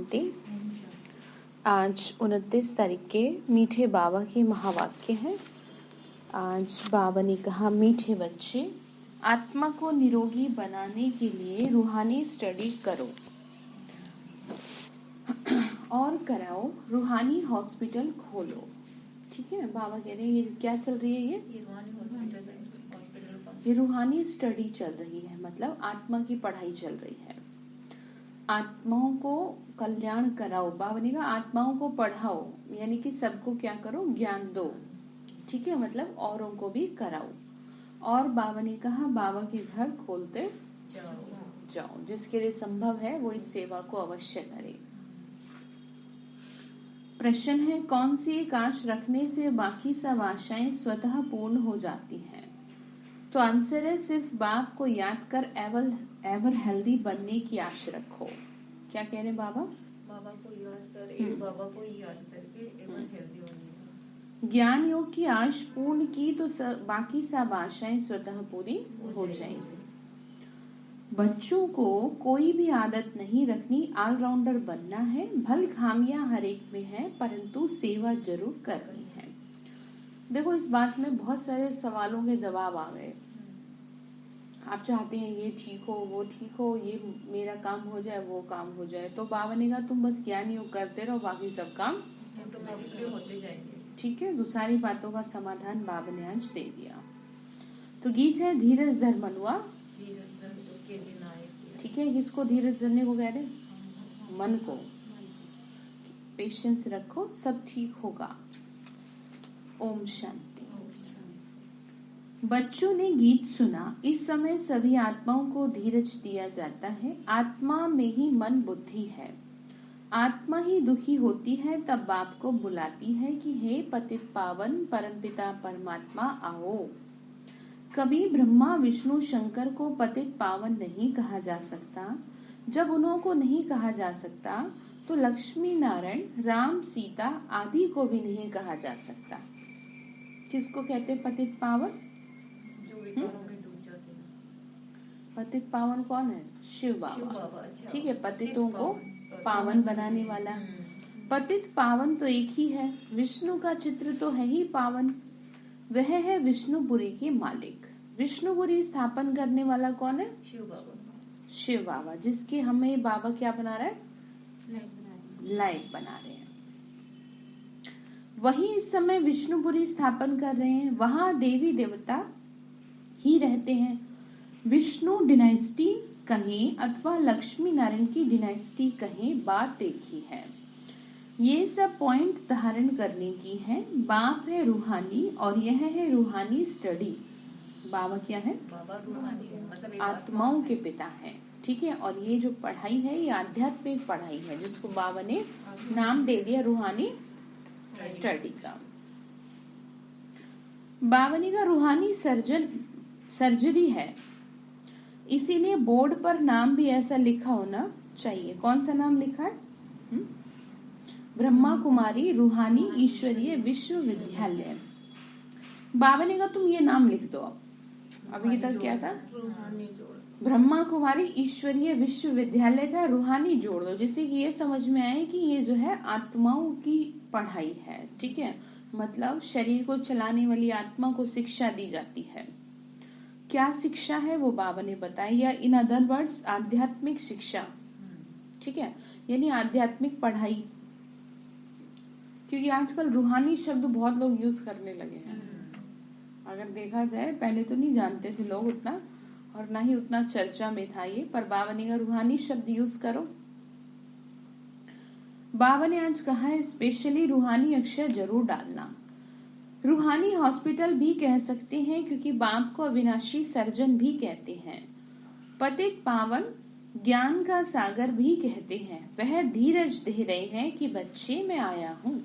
शांति। आज 29 तारीख के मीठे बाबा के महावाक्य हैं। आज बाबा ने कहा, मीठे बच्चे, आत्मा को निरोगी बनाने के लिए रूहानी स्टडी करो और कराओ, रूहानी हॉस्पिटल खोलो। ठीक है, बाबा कह रहे हैं ये क्या चल रही है, ये रूहानी हॉस्पिटल, ये रूहानी स्टडी चल रही है, मतलब आत्मा की पढ़ाई चल रही है। आत्माओं को कल्याण कराओ। बाबा ने कहा आत्माओं को पढ़ाओ, यानी कि सबको क्या करो, ज्ञान दो। ठीक है, मतलब औरों को भी कराओ। और बाबा ने कहा बाबा के घर खोलते जाओ। जिसके लिए संभव है वो इस सेवा को अवश्य करे। प्रश्न है, कौन सी एक आश रखने से बाकी सब आशाएं स्वतः पूर्ण हो जाती हैं? तो आंसर है, सिर्फ बाप को याद कर एवर हेल्दी बनने की आश रखो। क्या कह रहे बाबा? बाबा को याद कर, एक बाबा को याद करके एवर हेल्दी बनने। ज्ञान योग की आश पूर्ण की तो बाकी सब आशाएं स्वतः पूरी हो जाएंगी। बच्चों को कोई भी आदत नहीं रखनी, ऑलराउंडर बनना है। भल खामियां हर एक में है, परंतु सेवा जरूर करनी है। देखो, इस बात में बहुत सारे सवालों के जवाब आ गए। आप चाहते हैं ये ठीक हो, वो ठीक हो, ये मेरा काम हो जाए, वो काम हो जाए। तो बाबा ने कहा तुम बस ज्ञान योग करते रहो, बाकी सब काम ऑटोमेटिकली होते जाएंगे। ठीक है, तो सारी बातों का समाधान बाबा ने आज दे दिया। तो गीत है, धीरज धर मनुआ। ठीक है, किसको धीरज धरने को कह रहे? मन को। पेशेंस रखो, सब ठीक होगा। ओम शांति। बच्चों ने गीत सुना। इस समय सभी आत्माओं को धीरज दिया जाता है। आत्मा में ही मन बुद्धि है। आत्मा ही दुखी होती है, तब बाप को बुलाती है कि हे पतित पावन परमपिता परमात्मा आओ। कभी ब्रह्मा विष्णु शंकर को पतित पावन नहीं कहा जा सकता। जब उन्हों को नहीं कहा जा सकता तो लक्ष्मी नारायण राम सीता आदि को भी नहीं कहा जा सकता। किसको कहते पतित पावन? जो विकारों में डूब जाते हैं। पतित पावन कौन है? शिव बाबा। अच्छा। ठीक है, पतितों को पावन बनाने वाला। पतित पावन तो एक ही है। विष्णु का चित्र तो है ही पावन। वह है विष्णुपुरी के मालिक। विष्णुपुरी स्थापन करने वाला कौन है? शिव बाबा। शिव बाबा, जिसके हमें बाबा क्या बना रहा है? लायक बना रहे हैं। वही इस समय विष्णुपुरी स्थापन कर रहे हैं। वहां देवी देवता ही रहते हैं। विष्णु डिनाइस्टी कहें अथवा लक्ष्मी नारायण की डिनाइस्टी कहें, बात एक ही है। ये सब पॉइंट धारण करने की है। बाप है रूहानी और यह है रूहानी स्टडी। बाबा क्या है? बाबा रूहानी है, मतलब आत्माओं के पिता है। ठीक है, और ये जो पढ़ाई है ये आध्यात्मिक पढ़ाई है, जिसको बाबा ने नाम दे दिया रूहानी स्टडी का। बाबा ने का रूहानी सर्जरी है, इसीलिए बोर्ड पर नाम भी ऐसा लिखा होना चाहिए। कौन सा नाम लिखा है? ब्रह्मा कुमारी रूहानी ईश्वरीय विश्वविद्यालय। बाबा ने कहा तुम ये नाम लिख दो। अभी तक क्या था? रूहानी जोड़। ब्रह्मा कुमारी ईश्वरीय विश्वविद्यालय का रूहानी जोड़ दो, जिससे कि ये समझ में आए कि ये जो है आत्माओं की पढ़ाई है। ठीक है, मतलब शरीर को चलाने वाली आत्मा को शिक्षा दी जाती है। क्या शिक्षा है वो बाबा ने बताया, या इन अदर वर्ड्स आध्यात्मिक शिक्षा। ठीक है, यानी आध्यात्मिक पढ़ाई। क्योंकि आजकल रूहानी शब्द बहुत लोग यूज करने लगे हैं। अगर देखा जाए, पहले तो नहीं जानते थे लोग उतना, और ना ही उतना चर्चा में था ये, पर बाबा ने कहा रूहानी शब्द यूज करो। बाबा ने आज कहा है स्पेशली रूहानी अक्षर जरूर डालना। रूहानी हॉस्पिटल भी कह सकते हैं, क्योंकि बाप को अविनाशी सर्जन भी कहते हैं। पतित पावन ज्ञान का सागर भी कहते हैं। वह धीरज दे रहे हैं कि बच्चे मैं आया हूँ।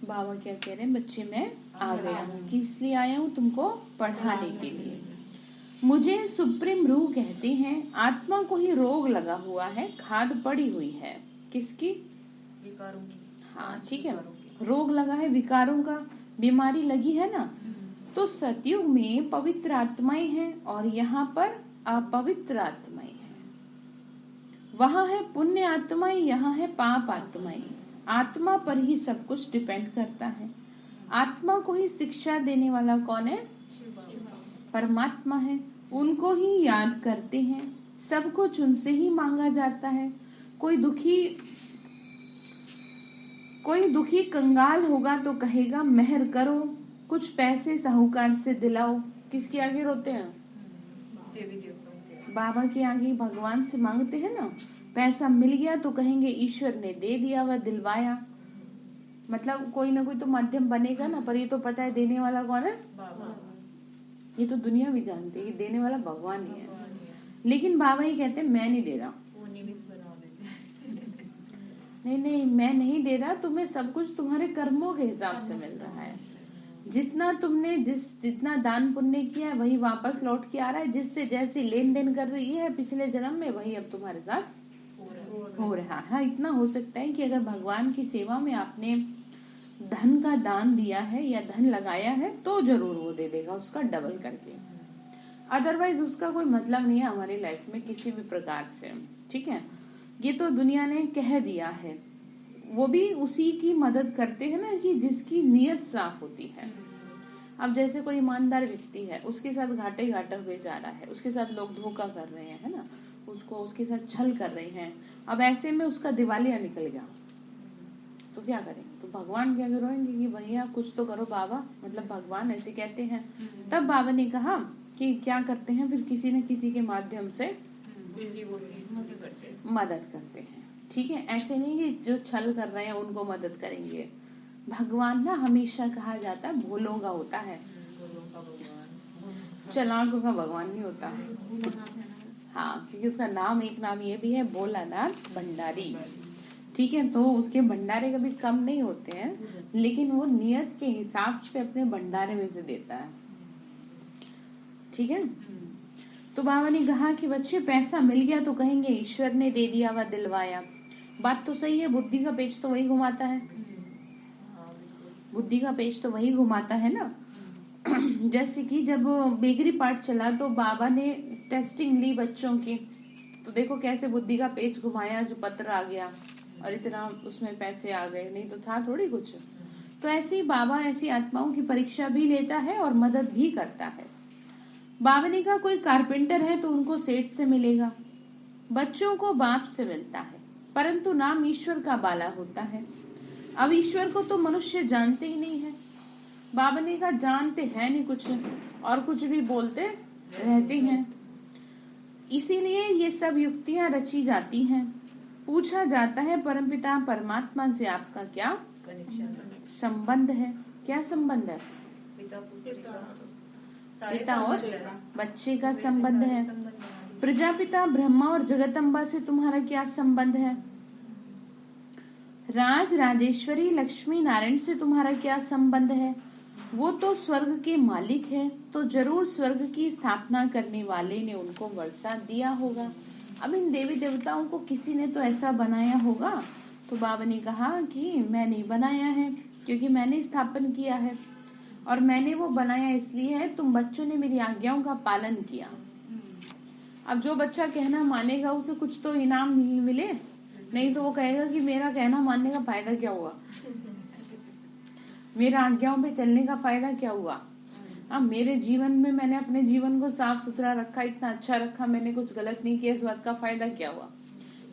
बाबा क्या कह रहे हैं? बच्चे मैं आ गया हूँ। किस लिए आया हूँ? तुमको पढ़ाने के लिए। मुझे सुप्रीम रूह कहते हैं। आत्मा को ही रोग लगा हुआ है, खाद पड़ी हुई है। किसकी? विकारों की। हाँ, ठीक है, रोग लगा है, विकारों का, बीमारी लगी है ना। तो सतयुग में पवित्र आत्माएं हैं और यहाँ पर अपवित्र आत्माएं हैं। वहाँ है पुण्य आत्माएं, यहाँ है पाप आत्माएं। आत्मा पर ही सब कुछ डिपेंड करता है। आत्मा को ही शिक्षा देने वाला कौन है? परमात्मा है। उनको ही याद करते हैं, सब कुछ उनसे ही मांगा जाता है। कोई दुखी कंगाल होगा तो कहेगा मेहर करो, कुछ पैसे साहूकार से दिलाओ। किसके आगे रोते हैं? देवी देवताओं। बाबा के आगे, भगवान से मांगते हैं ना। पैसा मिल गया तो कहेंगे ईश्वर ने दे दिया व दिलवाया। मतलब कोई ना कोई तो माध्यम बनेगा ना, पर ये तो पता है देने वाला कौन है? बाबा। ये तो दुनिया भी जानती है, देने वाला भगवान ही है। लेकिन बाबा ही कहते हैं मैं नहीं दे रहा। नहीं, मैं नहीं दे रहा, तुम्हें सब कुछ तुम्हारे कर्मों के हिसाब से मिल रहा है। जितना तुमने जितना दान पुण्य किया है वही वापस लौट के आ रहा है। जिससे जैसी लेन देन कर रही है पिछले जन्म में, वही अब तुम्हारे साथ हो रहा है। हाँ, इतना हो सकता है कि अगर भगवान की सेवा में आपने धन का दान दिया है या धन लगाया है तो जरूर वो दे देगा उसका डबल करके। अदरवाइज उसका कोई मतलब नहीं है हमारी लाइफ में किसी भी प्रकार से। ठीक है, ये तो दुनिया ने कह दिया है। वो भी उसी की मदद करते हैं ना कि जिसकी नीयत साफ होती है। अब जैसे कोई ईमानदार व्यक्ति है, उसके साथ घाटे हुए जा रहा है, उसके साथ लोग धोखा कर रहे हैं, है ना, उसके साथ छल कर रहे हैं। अब ऐसे में उसका दिवालिया निकल गया तो क्या करेंगे? तो भगवान क्या करोगे कि भैया कुछ तो करो बाबा, मतलब भगवान ऐसे कहते हैं। तब बाबा ने कहा कि क्या करते हैं फिर, किसी न किसी के माध्यम से मदद करते हैं। ठीक है, ऐसे नहीं कि जो छल कर रहे हैं उनको मदद करेंगे। भगवान ना हमेशा कहा जाता है भोलों का होता है, चालाकों का भगवान नहीं होता। हाँ, क्योंकि उसका नाम, एक नाम ये भी है भोलानाथ भंडारी। ठीक है, तो उसके भंडारे कभी कम नहीं होते हैं, लेकिन वो नियत के हिसाब से अपने भंडारे में से देता है। ठीक है, तो बाबा ने कहा कि बच्चे पैसा मिल गया तो कहेंगे ईश्वर ने दे दिया व दिलवाया। बात तो सही है, बुद्धि का पेच तो वही घुमाता है। बुद्धि का पेच तो वही घुमाता है ना। जैसे कि जब बेकरी पार्ट चला तो बाबा ने टेस्टिंग ली बच्चों की, तो देखो कैसे बुद्धि का पेच घुमाया, जो पत्र आ गया और इतना उसमें पैसे आ गए, नहीं तो था थोड़ी कुछ। तो ऐसे ही बाबा ऐसी आत्माओं की परीक्षा भी लेता है और मदद भी करता है। बाबा ने कहा कोई कारपेंटर है तो उनको सेठ से मिलेगा, बच्चों को बाप से मिलता है, परंतु नाम ईश्वर का बाला होता है। अब ईश्वर को तो मनुष्य जानते ही नहीं है। बाबा ने कहा जानते हैं नहीं कुछ, और कुछ भी बोलते रहते हैं। इसीलिए ये सब युक्तियां रची जाती हैं। पूछा जाता है परमपिता परमात्मा से आपका क्या संबंध है? क्या संबंध है? पिता और बच्चे का संबंध है। प्रजापिता ब्रह्मा और जगदम्बा से तुम्हारा क्या संबंध है? राज राजेश्वरी लक्ष्मी नारायण से तुम्हारा क्या संबंध है? वो तो स्वर्ग के मालिक है, तो जरूर स्वर्ग की स्थापना करने वाले ने उनको वर्षा दिया होगा। अब इन देवी देवताओं को किसी ने तो ऐसा बनाया होगा। तो बाबा ने कहा कि मैं नहीं बनाया है, क्योंकि मैंने स्थापन किया है, और मैंने वो बनाया इसलिए है तुम बच्चों ने मेरी आज्ञाओं का पालन किया। अब जो बच्चा कहना मानेगा उसे कुछ तो इनाम मिले, नहीं तो वो कहेगा कि मेरा कहना मानने का फायदा क्या हुआ, मेरा आज्ञाओं पे चलने का फायदा क्या हुआ। अब मेरे जीवन में मैंने अपने जीवन को साफ सुथरा रखा, इतना अच्छा रखा, मैंने कुछ गलत नहीं किया, इस बात का फायदा क्या हुआ।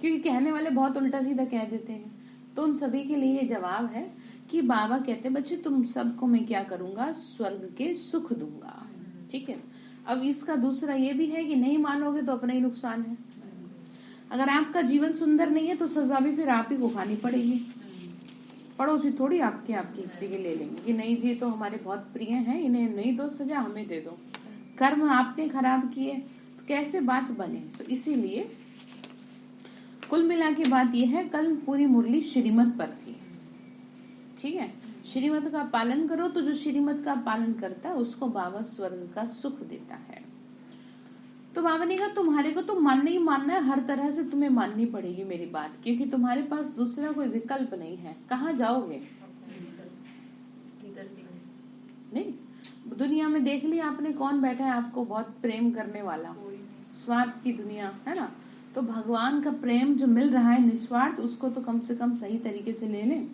क्योंकि कहने वाले बहुत उल्टा सीधा कह देते हैं। तो उन सभी के लिए ये जवाब है कि बाबा कहते हैं बच्चे तुम सबको मैं क्या करूंगा, स्वर्ग के सुख दूंगा। ठीक है, अब इसका दूसरा ये भी है कि नहीं मानोगे तो अपना ही नुकसान है। अगर आपका जीवन सुंदर नहीं है तो सजा भी फिर आप ही को खानी पड़ेगी। पड़ोसी थोड़ी आपके हिस्से के ले लेंगे कि नहीं जी तो हमारे बहुत प्रिय हैं, इन्हें नहीं दो सजा, हमें दे दो। कर्म आपने खराब किए तो कैसे बात बने। तो इसीलिए कुल मिला के बात यह है, कल पूरी मुरली श्रीमत पर थी। ठीक है, श्रीमत का पालन करो तो जो श्रीमत का पालन करता है उसको बाबा स्वर्ग का सुख देता है। तो बाबा ने कहा तुम्हारे को तो मानना ही मानना है, हर तरह से तुम्हें माननी पड़ेगी मेरी बात, क्योंकि तुम्हारे पास दूसरा कोई विकल्प नहीं है। कहाँ जाओगे? नहीं, दुनिया में देख लिया आपने कौन बैठा है आपको बहुत प्रेम करने वाला। स्वार्थ की दुनिया है ना, तो भगवान का प्रेम जो मिल रहा है निस्वार्थ, उसको तो कम से कम सही तरीके से ले लें।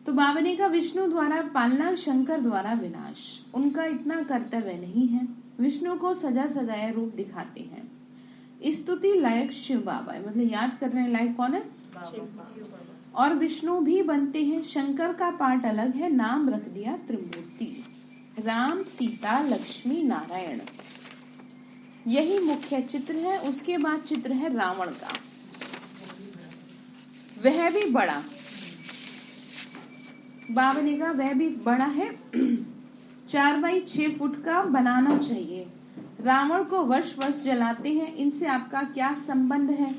तो बाबा ने कहा विष्णु द्वारा पालना, शंकर द्वारा विनाश, उनका इतना कर्तव्य नहीं है। विष्णु को सजा सजाया रूप दिखाते हैं। स्तुति लायक शिव बाबा है, मतलब याद करने लायक कौन है? और विष्णु भी बनते हैं। शंकर का पाठ अलग है, नाम रख दिया त्रिमूर्ति, राम सीता लक्ष्मी नारायण, यही मुख्य चित्र है। उसके बाद चित्र है रावण का, वह भी बड़ा, बाबा ने कहा वह भी बड़ा है, 4x6 फुट का बनाना चाहिए। रावण को वर्ष वर्ष जलाते हैं, इनसे आपका क्या संबंध है?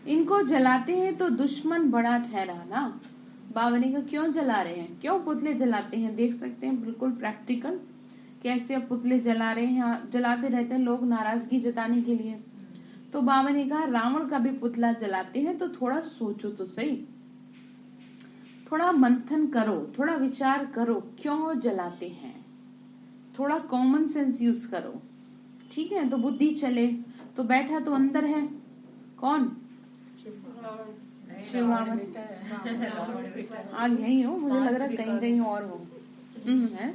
इनको जलाते हैं तो दुश्मन बड़ा ठहरा ना। बाबा ने कहा क्यों जला रहे हैं, क्यों पुतले जलाते हैं? देख सकते हैं बिल्कुल प्रैक्टिकल कैसे अब पुतले जला रहे हैं, जलाते रहते हैं लोग नाराजगी जताने के लिए। तो बाबा ने कहा रावण का भी पुतला जलाते हैं तो थोड़ा सोचो तो सही, थोड़ा मंथन करो, थोड़ा विचार करो क्यों जलाते हैं, थोड़ा कॉमन सेंस यूज करो, ठीक है? तो बुद्धि चले। तो बैठा तो अंदर है कौन? शिव बाबा। आज यही हो, मुझे लग रहा है कहीं कहीं और हो। है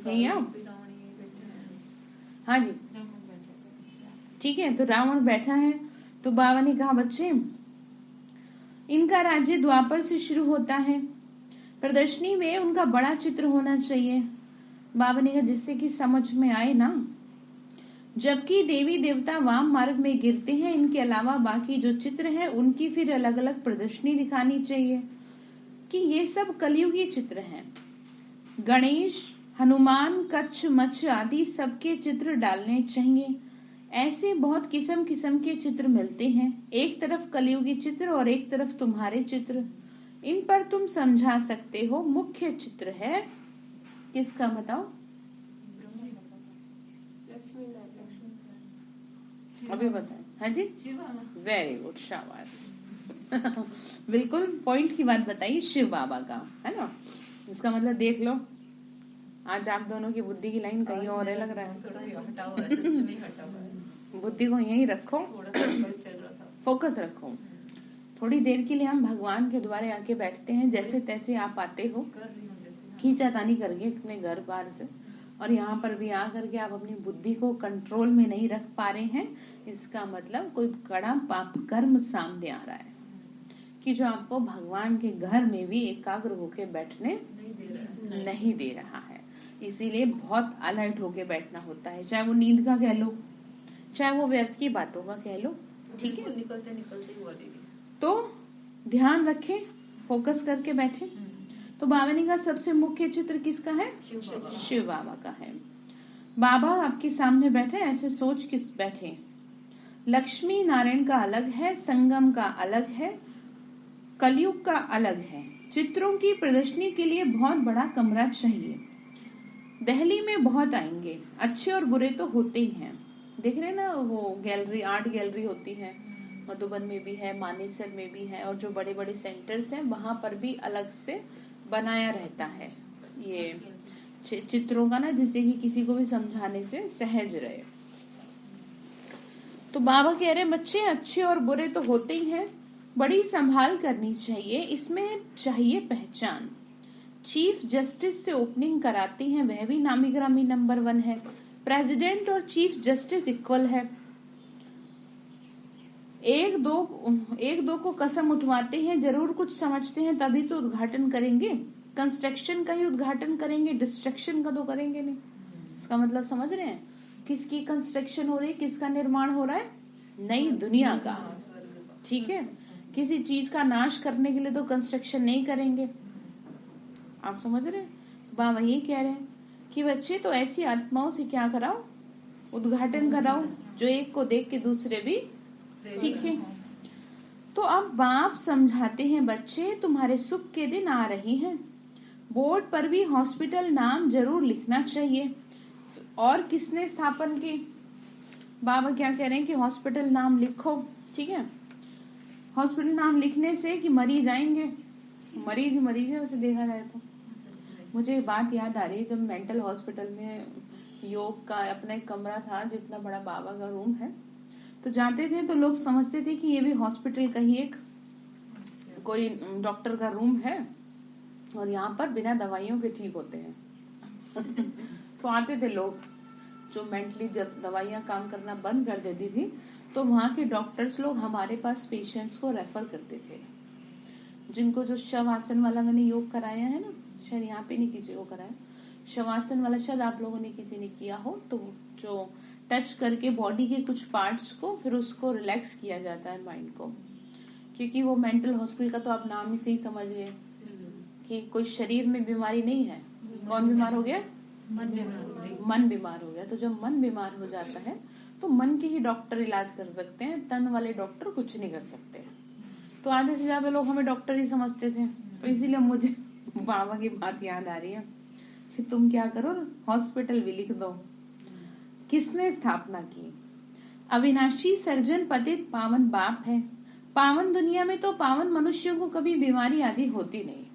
यही आप? हाँ जी, ठीक है। तो रावण बैठा है। तो बाबा ने कहा बच्चे, इनका राज्य द्वापर से शुरू होता है, प्रदर्शनी में उनका बड़ा चित्र होना चाहिए। बाबा ने कहा जिससे कि समझ में आए ना। जबकि देवी देवता वाम मार्ग में गिरते हैं, इनके अलावा बाकी जो चित्र हैं उनकी फिर अलग अलग प्रदर्शनी दिखानी चाहिए कि ये सब कलयुगी चित्र हैं। गणेश, हनुमान, कच्छ, मच्छ आदि सबके चित्र डालने चाहिए। ऐसे बहुत किस्म किस्म के चित्र मिलते हैं, एक तरफ कलयुगी चित्र और एक तरफ तुम्हारे चित्र। इन पर तुम समझा सकते हो। मुख्य चित्र है किसका बताओ? अभी बताए। हाँ जी, वेरी गुड, शाबाश। बिल्कुल पॉइंट की बात बताइए, शिव बाबा का है ना। इसका मतलब देख लो, आज आप दोनों की बुद्धि की लाइन कहीं और है लग रहा है। बुद्धि को यहीं रखो, फोकस रखो। थोड़ी देर के लिए हम भगवान के द्वारे आके बैठते हैं, जैसे तैसे आप आते हो खींचातानी करके अपने घर बार से, और यहाँ पर भी आकर के आप अपनी बुद्धि को कंट्रोल में नहीं रख पा रहे हैं। इसका मतलब कोई बड़ा पाप कर्म सामने आ रहा है कि जो आपको भगवान के घर में भी एकाग्र होके बैठने नहीं दे रहा है। इसीलिए बहुत अलर्ट होके बैठना होता है, चाहे वो नींद का कह लो, चाहे वो व्यर्थ की बातों का कह लो, ठीक है? निकलते निकलते बोलेगी तो ध्यान रखें, फोकस करके बैठे। तो बाबा ने कहा सबसे मुख्य चित्र किसका है? शिव बाबा का है। बाबा आपके सामने बैठे, ऐसे सोच के बैठे। लक्ष्मी नारायण का अलग है, संगम का अलग है, कलयुग का अलग है। चित्रों की प्रदर्शनी के लिए बहुत बड़ा कमरा चाहिए। दिल्ली में बहुत आएंगे, अच्छे और बुरे तो होते ही हैं। देख रहे ना, वो गैलरी, आर्ट गैलरी होती है, मधुबन में भी है, मानेसर में भी है, और जो बड़े बड़े सेंटर्स हैं वहां पर भी अलग से बनाया रहता है ये चित्रों का ना, जिससे कि किसी को भी समझाने से सहज रहे। तो बाबा कह रहे बच्चे, अच्छे और बुरे तो होते ही हैं, बड़ी संभाल करनी चाहिए, इसमें चाहिए पहचान। चीफ जस्टिस से ओपनिंग कराते हैं, वह भी नामी ग्रामी नंबर 1 है। प्रेसिडेंट और चीफ जस्टिस इक्वल है। एक दो को कसम उठवाते हैं, जरूर कुछ समझते हैं तभी तो उद्घाटन करेंगे। कंस्ट्रक्शन का ही उद्घाटन करेंगे, डिस्ट्रक्शन का तो करेंगे नहीं। इसका मतलब समझ रहे हैं? किसकी कंस्ट्रक्शन हो रही है, किसका निर्माण हो रहा है? नई दुनिया का, ठीक है? किसी चीज का नाश करने के लिए तो कंस्ट्रक्शन नहीं करेंगे। आप समझ रहे हैं? तो बाबा ये कह रहे हैं कि बच्चे, तो ऐसी आत्माओं से क्या कराओ? उद्घाटन कराओ, जो एक को देख के दूसरे भी सीखे। तो अब बाप समझाते हैं, बच्चे तुम्हारे सुख के दिन आ रही हैं, बोर्ड पर भी हॉस्पिटल नाम जरूर लिखना चाहिए। और किसने स्थापन की? बाबा क्या कह रहे हैं कि हॉस्पिटल नाम लिखो, ठीक है? हॉस्पिटल नाम लिखने से कि मरीज आएंगे, मरीज ही मरीज है वैसे देखा जाए तो। मुझे बात याद आ रही है, जब मेंटल हॉस्पिटल में योग का अपना एक कमरा था, जितना बड़ा बाबा का रूम है, तो तो जाते थे तो लोग समझते थे कि ये भी हॉस्पिटल का ही एक कोई डॉक्टर का रूम है और यहाँ पर बिना दवाइयों के ठीक होते हैं। तो आते थे लोग जो मेंटली, जब दवाइयाँ काम करना बंद कर देती थी तो वहाँ के डॉक्टर्स लोग हमारे पास पेशेंट्स को रेफर करते थे। जिनको जो शवासन वाला मैंने योग कराया है ना, शायद यहाँ पे नहीं किसी को कराया, शवासन वाला शायद आप लोगों ने किसी ने किया हो, तो जो टच करके बॉडी के कुछ पार्ट्स को फिर उसको रिलैक्स किया जाता है माइंड को, क्योंकि वो मेंटल हॉस्पिटल का तो आप नाम ही से ही समझ गए कि कोई शरीर में बीमारी नहीं है। कौन बीमार हो गया? मन बीमार हो गया। तो जब मन बीमार हो जाता है तो मन के ही डॉक्टर इलाज कर सकते हैं, तन वाले डॉक्टर कुछ नहीं कर सकते। तो आधे से ज्यादा लोग हमें डॉक्टर ही समझते थे। तो इसीलिए मुझे बाबा की बात याद आ रही है कि तुम क्या करो, हॉस्पिटल भी लिख दो। किसने स्थापना की? अविनाशी सर्जन पतित पावन बाप है। पावन दुनिया में तो पावन मनुष्यों को कभी बीमारी आदि होती नहीं।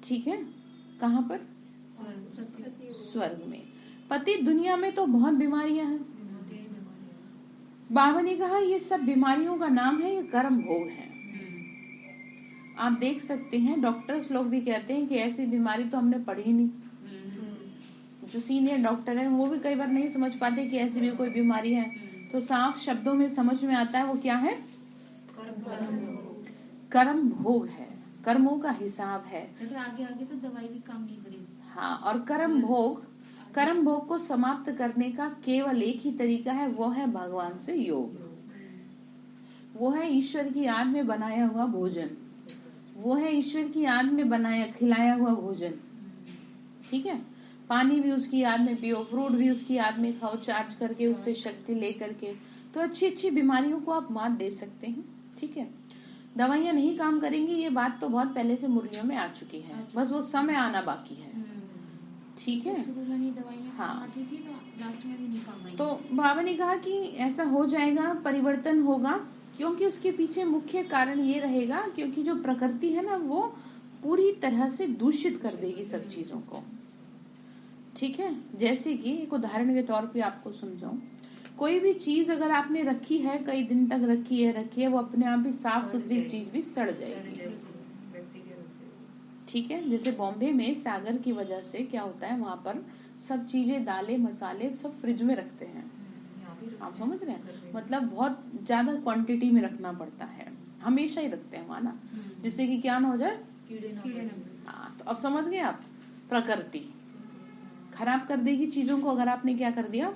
ठीक है, कहाँ पर? स्वर्ग में। पतित दुनिया में तो बहुत बीमारियां हैं। बाबा ने कहा ये सब बीमारियों का नाम है, ये कर्म भोग है। आप देख सकते हैं डॉक्टर्स लोग भी कहते हैं कि ऐसी बीमारी तो हमने पढ़ी नहीं। जो सीनियर डॉक्टर है वो भी कई बार नहीं समझ पाते कि ऐसी भी कोई बीमारी है। तो साफ शब्दों में समझ में आता है वो क्या है? कर्म भोग है, कर्मों का हिसाब है। आगे आगे तो दवाई भी काम नहीं करेगी। हाँ, और कर्म भोग को समाप्त करने का केवल एक ही तरीका है, वो है भगवान से योग। वो है ईश्वर की याद में बनाया हुआ भोजन, वो है ईश्वर की याद में खिलाया हुआ भोजन। ठीक है, पानी भी उसकी याद में पियो, फ्रूट भी उसकी याद में खाओ, चार्ज करके उससे शक्ति ले करके, तो अच्छी अच्छी बीमारियों को आप मात दे सकते हैं। ठीक है, दवाइयाँ नहीं काम करेंगी, ये बात तो बहुत पहले से मुरलियों में आ चुकी है, बस वो समय आना बाकी है। ठीक है, हाँ। तो बाबा ने कहा कि ऐसा हो जाएगा, परिवर्तन होगा, क्योंकि उसके पीछे मुख्य कारण ये रहेगा क्योंकि जो प्रकृति है ना वो पूरी तरह से दूषित कर देगी सब चीजों को। ठीक है, जैसे कि एक उदाहरण के तौर पे आपको समझाऊं, कोई भी चीज अगर आपने रखी है, कई दिन तक रखी है, वो अपने आप ही साफ सुथरी चीज भी सड़ जाएगी। ठीक है, जैसे बॉम्बे में सागर की वजह से क्या होता है, वहाँ पर सब चीजें, दालें मसाले सब फ्रिज में रखते हैं। आप समझ रहे हैं, मतलब बहुत ज्यादा क्वांटिटी में रखना पड़ता है, हमेशा ही रखते हैं वहाँ ना, जिससे कि क्या ना हो जाए, कीड़े। हाँ, तो अब समझ गए आप, प्रकृति खराब कर देगी चीजों को अगर आपने क्या कर दिया,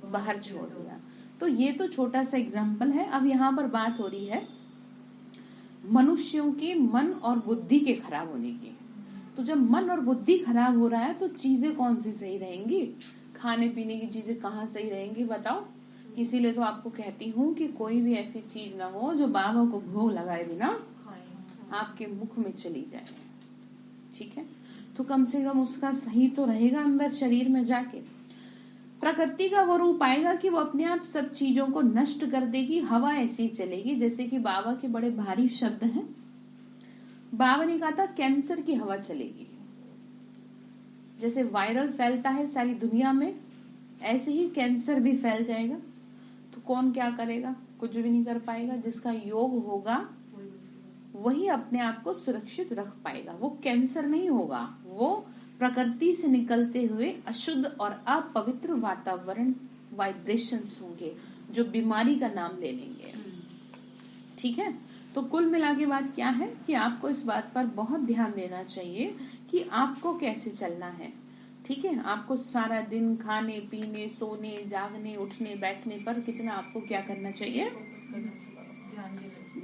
बाहर छोड़ दिया। तो ये तो छोटा सा एग्जाम्पल है। अब यहाँ पर बात हो रही है मनुष्यों के मन और बुद्धि के खराब होने की। तो जब मन और बुद्धि खराब हो रहा है तो चीजें कौन सी सही रहेंगी? खाने पीने की चीजें कहाँ सही रहेंगी बताओ? इसीलिए तो आपको कहती हूँ कि कोई भी ऐसी चीज ना हो जो बाबा को भोग लगाए बिना आपके मुख में चली जाए। ठीक है, तो कम से कम उसका सही तो रहेगा अंदर शरीर में जाके। प्रकृति का वो रूप आएगा कि वो अपने आप सब चीजों को नष्ट कर देगी। हवा ऐसी चलेगी जैसे कि बाबा के बड़े भारी शब्द हैं। बाबा ने कहा था कैंसर की हवा चलेगी। जैसे वायरल फैलता है सारी दुनिया में, ऐसे ही कैंसर भी फैल जाएगा। तो कौन क्या करेगा? कुछ भी नहीं कर पाएगा। जिसका योग होगा वही अपने आप को सुरक्षित रख पाएगा। वो कैंसर नहीं होगा, वो प्रकृति से निकलते हुए अशुद्ध और अपवित्र वातावरण वाइब्रेशंस होंगे जो बीमारी का नाम ले लेंगे। ठीक है, तो कुल मिला के बात क्या है कि आपको इस बात पर बहुत ध्यान देना चाहिए कि आपको कैसे चलना है। ठीक है, आपको सारा दिन खाने पीने, सोने, जागने, उठने, बैठने पर कितना आपको क्या करना चाहिए,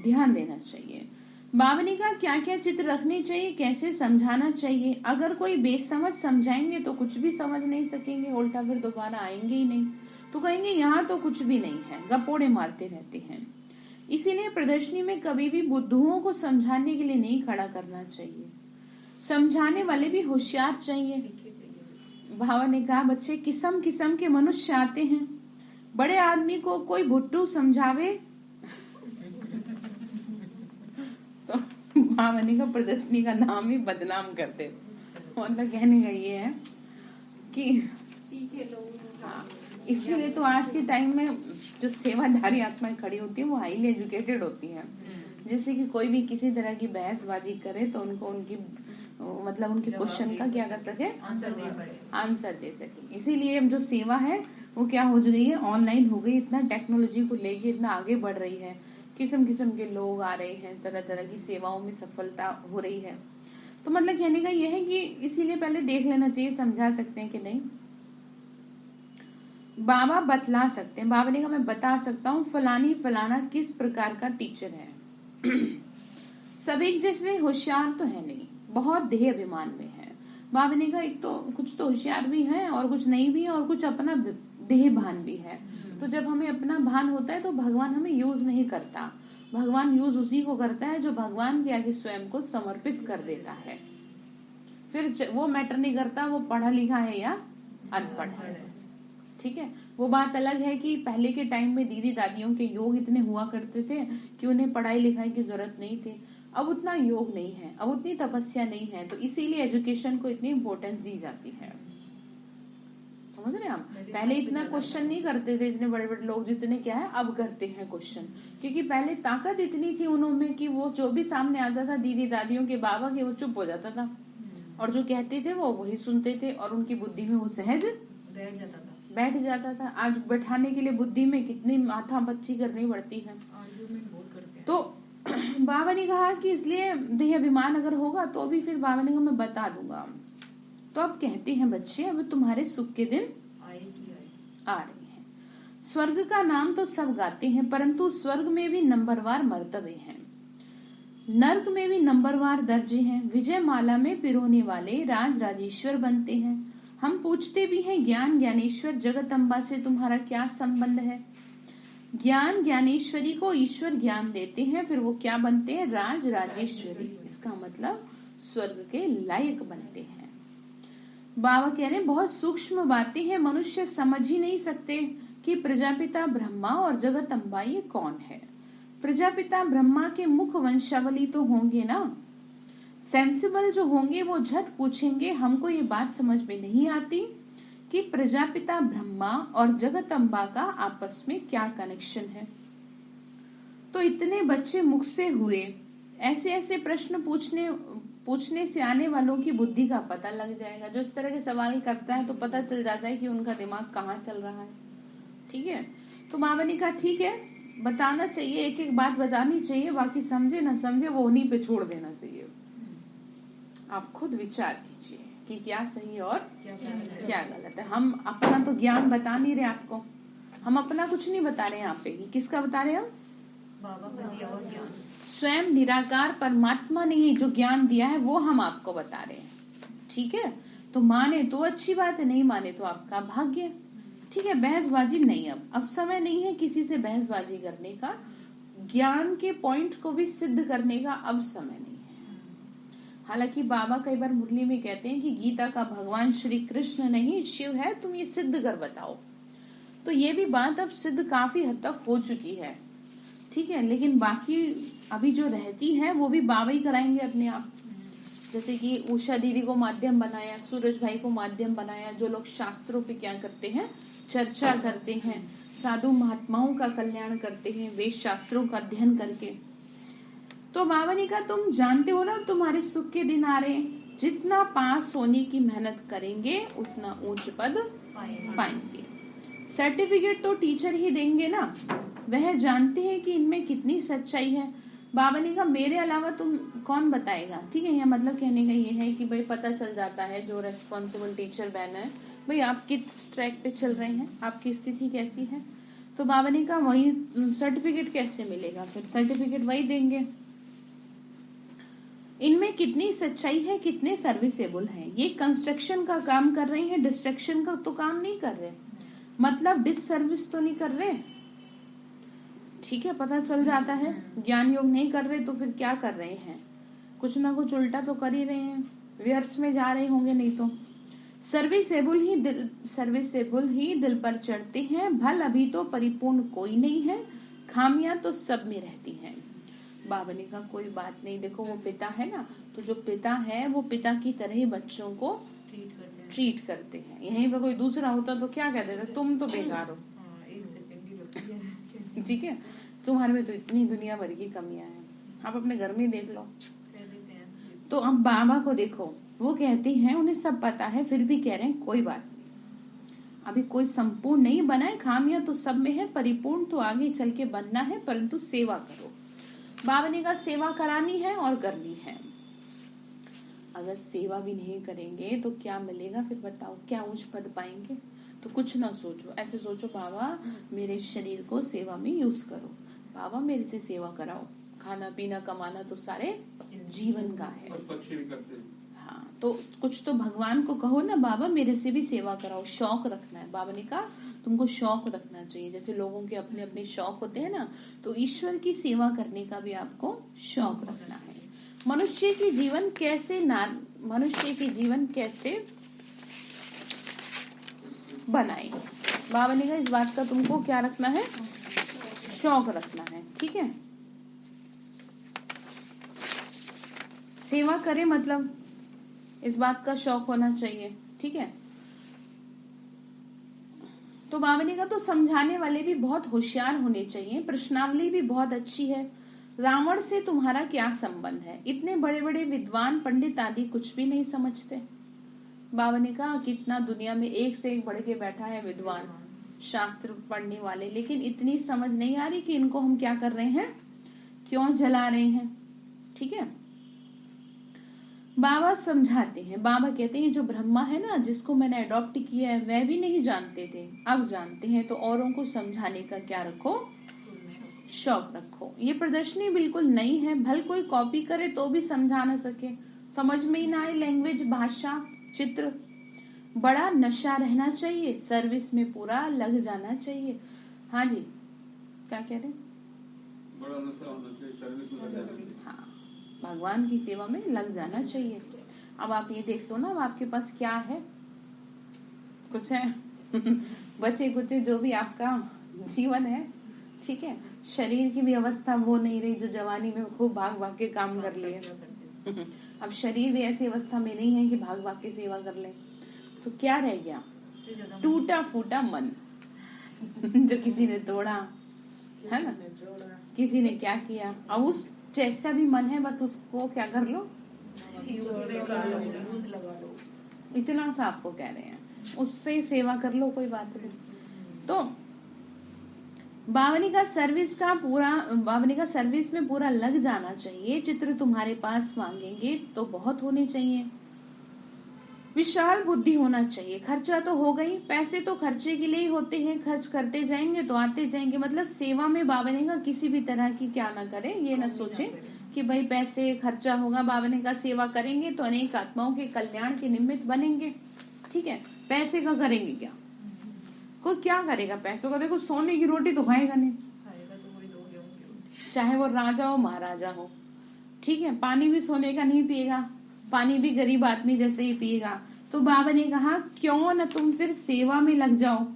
ध्यान देना चाहिए। बाबा ने कहा क्या क्या चित्र रखने चाहिए, कैसे समझाना चाहिए। अगर कोई बेसमझ समझाएंगे तो कुछ भी समझ नहीं सकेंगे, उल्टा फिर दोबारा आएंगे ही नहीं, तो कहेंगे यहाँ तो कुछ भी नहीं है, गपोड़े मारते रहते हैं। इसीलिए प्रदर्शनी में कभी भी बुद्धुओं को समझाने के लिए नहीं खड़ा करना चाहिए, समझाने वाले भी होशियार चाहिए। बाबा ने कहा बच्चे किस्म किस्म के मनुष्य आते हैं, बड़े आदमी को कोई भुट्टू समझावे तो बाबा ने कहा प्रदर्शनी का नाम ही बदनाम करते। मतलब कहने का ये है कि इसीलिए तो आज के टाइम में जो सेवाधारी आत्माएं खड़ी होती है वो हाईली एजुकेटेड होती हैं, जिससे कि कोई भी किसी तरह की बहसबाजी करे तो उनको उनकी मतलब उनके क्वेश्चन का क्या कर सके, आंसर दे सके। इसीलिए जो सेवा है वो क्या हो गई है, ऑनलाइन हो गई। इतना टेक्नोलॉजी को लेके इतना आगे बढ़ रही है, किस्म किस्म के लोग आ रहे हैं, तरह तरह की सेवाओं में सफलता हो रही है। तो मतलब कहने का यह है कि इसीलिए पहले देख लेना चाहिए, समझा सकते हैं कि नहीं। बाबा बतला सकते हैं, बाबा ने कहा मैं बता सकता हूँ फलानी फलाना किस प्रकार का टीचर है। सब एक जैसे होशियार तो है नहीं, बहुत देह अभिमान में है। बाबा ने कहा एक तो कुछ तो होशियार भी है और कुछ नहीं भी है और कुछ अपना देह भान भी है। तो जब हमें अपना भान होता है तो भगवान हमें यूज नहीं करता, भगवान यूज उसी को करता है जो भगवान के आगे स्वयं को समर्पित कर देता है। फिर वो मैटर नहीं करता वो पढ़ा लिखा है या अनपढ़ है, ठीक है। वो बात अलग है कि पहले के टाइम में दीदी दादियों के योग इतने हुआ करते थे कि उन्हें पढ़ाई लिखाई की जरूरत नहीं थी। अब उतना योग नहीं है, अब उतनी तपस्या नहीं है, तो इसीलिए एजुकेशन को इतनी इम्पोर्टेंस दी जाती है। समझ रहे हैं आप? पहले इतना क्वेश्चन नहीं करते थे इतने बड़े बड़े लोग जितने क्या है अब करते हैं क्वेश्चन, क्योंकि पहले ताकत इतनी थी उन्होंने कि वो जो भी सामने आता था दीदी दादियों के बाबा के वो चुप हो जाता था और जो कहते थे वो वही सुनते थे और उनकी बुद्धि में वो सहज बैठ जाता था। आज बैठाने के लिए बुद्धि में कितनी माथा पच्ची करनी पड़ती है। तो बाबा ने कहा कि इसलिए देह अभिमान अगर होगा तो भी फिर बाबा ने कहा मैं बता दूंगा। तो अब कहते हैं बच्चे अब तुम्हारे सुख के दिन आ रहे हैं। स्वर्ग का नाम तो सब गाते हैं परंतु स्वर्ग में भी नंबरवार मर्तबे हैं, नर्क में भी नंबरवार दर्जे हैं। विजय माला में पिरोने वाले राज राजेश्वर बनते हैं। हम पूछते भी हैं ज्ञान ज्ञानेश्वर जगदम्बा से तुम्हारा क्या संबंध है। ज्ञान ज्ञानेश्वरी को ईश्वर ज्ञान देते हैं, फिर वो क्या बनते हैं, राज राजेश्वरी। इसका मतलब स्वर्ग के लायक बनते हैं। बाबा कह रहे हैं बहुत सूक्ष्म बातें हैं, मनुष्य समझ ही नहीं सकते कि प्रजापिता ब्रह्मा और जगदम्बा ये कौन है। प्रजापिता ब्रह्मा के मुख वंशावली तो होंगे ना, सेंसिबल जो होंगे वो झट पूछेंगे हमको ये बात समझ में नहीं आती कि प्रजापिता ब्रह्मा और जगदम्बा का आपस में क्या कनेक्शन है। तो इतने बच्चे मुख से हुए, ऐसे ऐसे प्रश्न पूछने से आने वालों की बुद्धि का पता लग जाएगा। जो इस तरह के सवाल करता है तो पता चल जाता है कि उनका दिमाग कहाँ चल रहा है, ठीक है। तो बाबा ने कहा ठीक है बताना चाहिए, एक एक बात बतानी चाहिए, बाकी समझे ना समझे वो उन्हीं पे छोड़ देना चाहिए। आप खुद विचार कीजिए कि क्या सही और क्या गलत है। हम अपना तो ज्ञान बता नहीं रहे आपको, हम अपना कुछ नहीं बता रहे यहाँ पे, किसका बता रहे हैं हम, बाबा का दिया हुआ ज्ञान। स्वयं निराकार परमात्मा ने ये जो ज्ञान दिया है वो हम आपको बता रहे हैं, ठीक है। तो माने तो अच्छी बात है, नहीं माने तो आपका भाग्य, ठीक है। बहसबाजी नहीं, अब समय नहीं है किसी से बहसबाजी करने का, ज्ञान के पॉइंट को भी सिद्ध करने का अब समय नहीं है। हालांकि बाबा कई बार मुरली में कहते हैं कि गीता का भगवान श्री कृष्ण नहीं शिव है, तुम ये सिद्ध कर बताओ। तो ये भी बात अब सिद्ध काफी हद तक हो चुकी है, ठीक है। लेकिन बाकी अभी जो रहती है वो भी बाबा ही कराएंगे अपने आप। जैसे कि उषा दीदी को माध्यम बनाया, सूरज भाई को माध्यम बनाया, जो लोग शास्त्रों पे क्या करते हैं, चर्चा करते हैं, साधु महात्माओं का कल्याण करते हैं वेद शास्त्रों का अध्ययन करके। तो बाबा ने कहा तुम जानते हो ना तुम्हारे सुख के दिन आ रहे हैं, जितना पास होने की मेहनत करेंगे उतना ऊंच पद पाएंगे। सर्टिफिकेट तो टीचर ही देंगे ना, वह जानते हैं कि इनमें कितनी सच्चाई है। बाबा ने कहा मेरे अलावा तुम कौन बताएगा, ठीक है। यह मतलब कहने का ये है कि भाई पता चल जाता है जो रेस्पॉन्सिबल टीचर बहन है, भाई आप किस ट्रैक पे चल रहे हैं, आपकी स्थिति कैसी है। तो बाबा ने कहा वही सर्टिफिकेट कैसे मिलेगा, फिर सर्टिफिकेट वही देंगे। इनमें कितनी सच्चाई है, कितने सर्विसेबल हैं। ये कंस्ट्रक्शन का काम कर रहे हैं, डिस्ट्रक्शन का तो काम नहीं कर रहे, मतलब डिससर्विस तो नहीं कर रहे, ठीक है। पता चल जाता है ज्ञान योग नहीं कर रहे तो फिर क्या कर रहे हैं, कुछ ना कुछ उल्टा तो कर ही रहे हैं, व्यर्थ में जा रहे होंगे। नहीं तो सर्विसेबल ही दिल पर चढ़ते हैं, भल अभी तो परिपूर्ण कोई नहीं है, खामियां तो सब में रहती हैं। बाबा ने कहा कोई बात नहीं, देखो वो पिता है ना, तो जो पिता है वो पिता की तरह ही बच्चों को ट्रीट करते हैं। यहीं पर कोई दूसरा होता तो क्या कहते थे, तुम तो बेकार हो, ठीक है, तुम्हारे में तो इतनी दुनिया भर की कमियां हैं, आप अपने घर में देख लो। तो अब बाबा को देखो, वो कहते हैं उन्हें सब पता है, फिर भी कह रहे हैं कोई बात नहीं, अभी कोई संपूर्ण नहीं बना है, खामियां तो सब में है, परिपूर्ण तो आगे चल के बनना है, परंतु सेवा करो। बाबा ने कहा सेवा करानी है और करनी है। अगर सेवा भी नहीं करेंगे तो क्या मिलेगा फिर बताओ, क्या उच्च पद पाएंगे? तो कुछ ना सोचो, ऐसे सोचो बाबा मेरे शरीर को सेवा में यूज करो, बाबा मेरे से सेवा कराओ, खाना पीना कमाना तो सारे जीवन का है। हाँ, तो कुछ तो भगवान को कहो ना, बाबा मेरे से भी सेवा कराओ, शौक रखना है। बाबा ने कहा तुमको शौक रखना चाहिए, जैसे लोगों के अपने अपने शौक होते हैं ना, तो ईश्वर की सेवा करने का भी आपको शौक रखना है। मनुष्य की जीवन कैसे बनाए, बाबा ने कहा इस बात का तुमको क्या रखना है, शौक रखना है, ठीक है। सेवा करे मतलब इस बात का शौक होना चाहिए, ठीक है। तो बाबा ने कहा तो समझाने वाले भी बहुत होशियार होने चाहिए, प्रश्नावली भी बहुत अच्छी है। रावण से तुम्हारा क्या संबंध है, इतने बड़े बड़े विद्वान पंडित आदि कुछ भी नहीं समझते। बाबा ने कहा कितना दुनिया में एक से एक बढ़ के बैठा है विद्वान, शास्त्र पढ़ने वाले, लेकिन इतनी समझ नहीं आ रही कि इनको हम क्या कर रहे हैं, क्यों जला रहे हैं, ठीक है। बाबा समझाते हैं, बाबा कहते हैं जो ब्रह्मा है ना, जिसको मैंने अडॉप्ट किया है, वह भी नहीं जानते थे, अब जानते हैं, तो औरों को समझाने का क्या रखो, शौक रखो। ये प्रदर्शनी बिल्कुल नई है, भल कोई कॉपी करे तो भी समझा ना सके, समझ में ही ना आए, लैंग्वेज, भाषा, चित्र, बड़ा नशा रहना चाहिए, सर्विस में पूरा लग जाना चाहिए। हाँ जी, क्या कह रहे, बड़ा नशा होना चाहिए, सर्विस में लग जाना चाहिए। हाँ, भगवान की सेवा में लग जाना चाहिए। अब आप ये देख लो ना, अब आपके पास क्या है, कुछ है बचे कुचे जो भी आपका जीवन है, ठीक है। शरीर की भी अवस्था वो नहीं रही जो जवानी में खूब भाग भाग के काम कर लिए अब शरीर भी ऐसी अवस्था में नहीं है कि भाग भाग के सेवा कर ले, तो क्या रह गया, टूटा फूटा मन जो किसी ने तोड़ा है ना, किसी ने क्या किया, अब उस जैसा भी मन है बस उसको क्या कर लो, इतना सा आपको कह रहे हैं, उससे सेवा कर लो, कोई बात नहीं। तो बावनी का सर्विस में पूरा लग जाना चाहिए, चित्र तुम्हारे पास मांगेंगे तो बहुत होने चाहिए, विशाल बुद्धि होना चाहिए, खर्चा तो हो गई, पैसे तो खर्चे के लिए ही होते हैं, खर्च करते जाएंगे तो आते जाएंगे, मतलब सेवा में बाबा ने कहा किसी भी तरह की क्या ना करे, ये ना सोचे कि भाई पैसे खर्चा होगा, बाबा ने कहा सेवा करेंगे तो अनेक आत्माओं के कल्याण के निमित्त बनेंगे, ठीक है। पैसे का करेंगे क्या, कोई क्या करेगा पैसों का, देखो सोने की रोटी तो खाएगा नहीं, चाहे वो राजा हो महाराजा हो, ठीक है। पानी भी सोने का नहीं पिएगा, पानी भी गरीब आदमी जैसे ही पिएगा। तो बाबा ने कहा क्यों न तुम फिर सेवा में लग जाओ,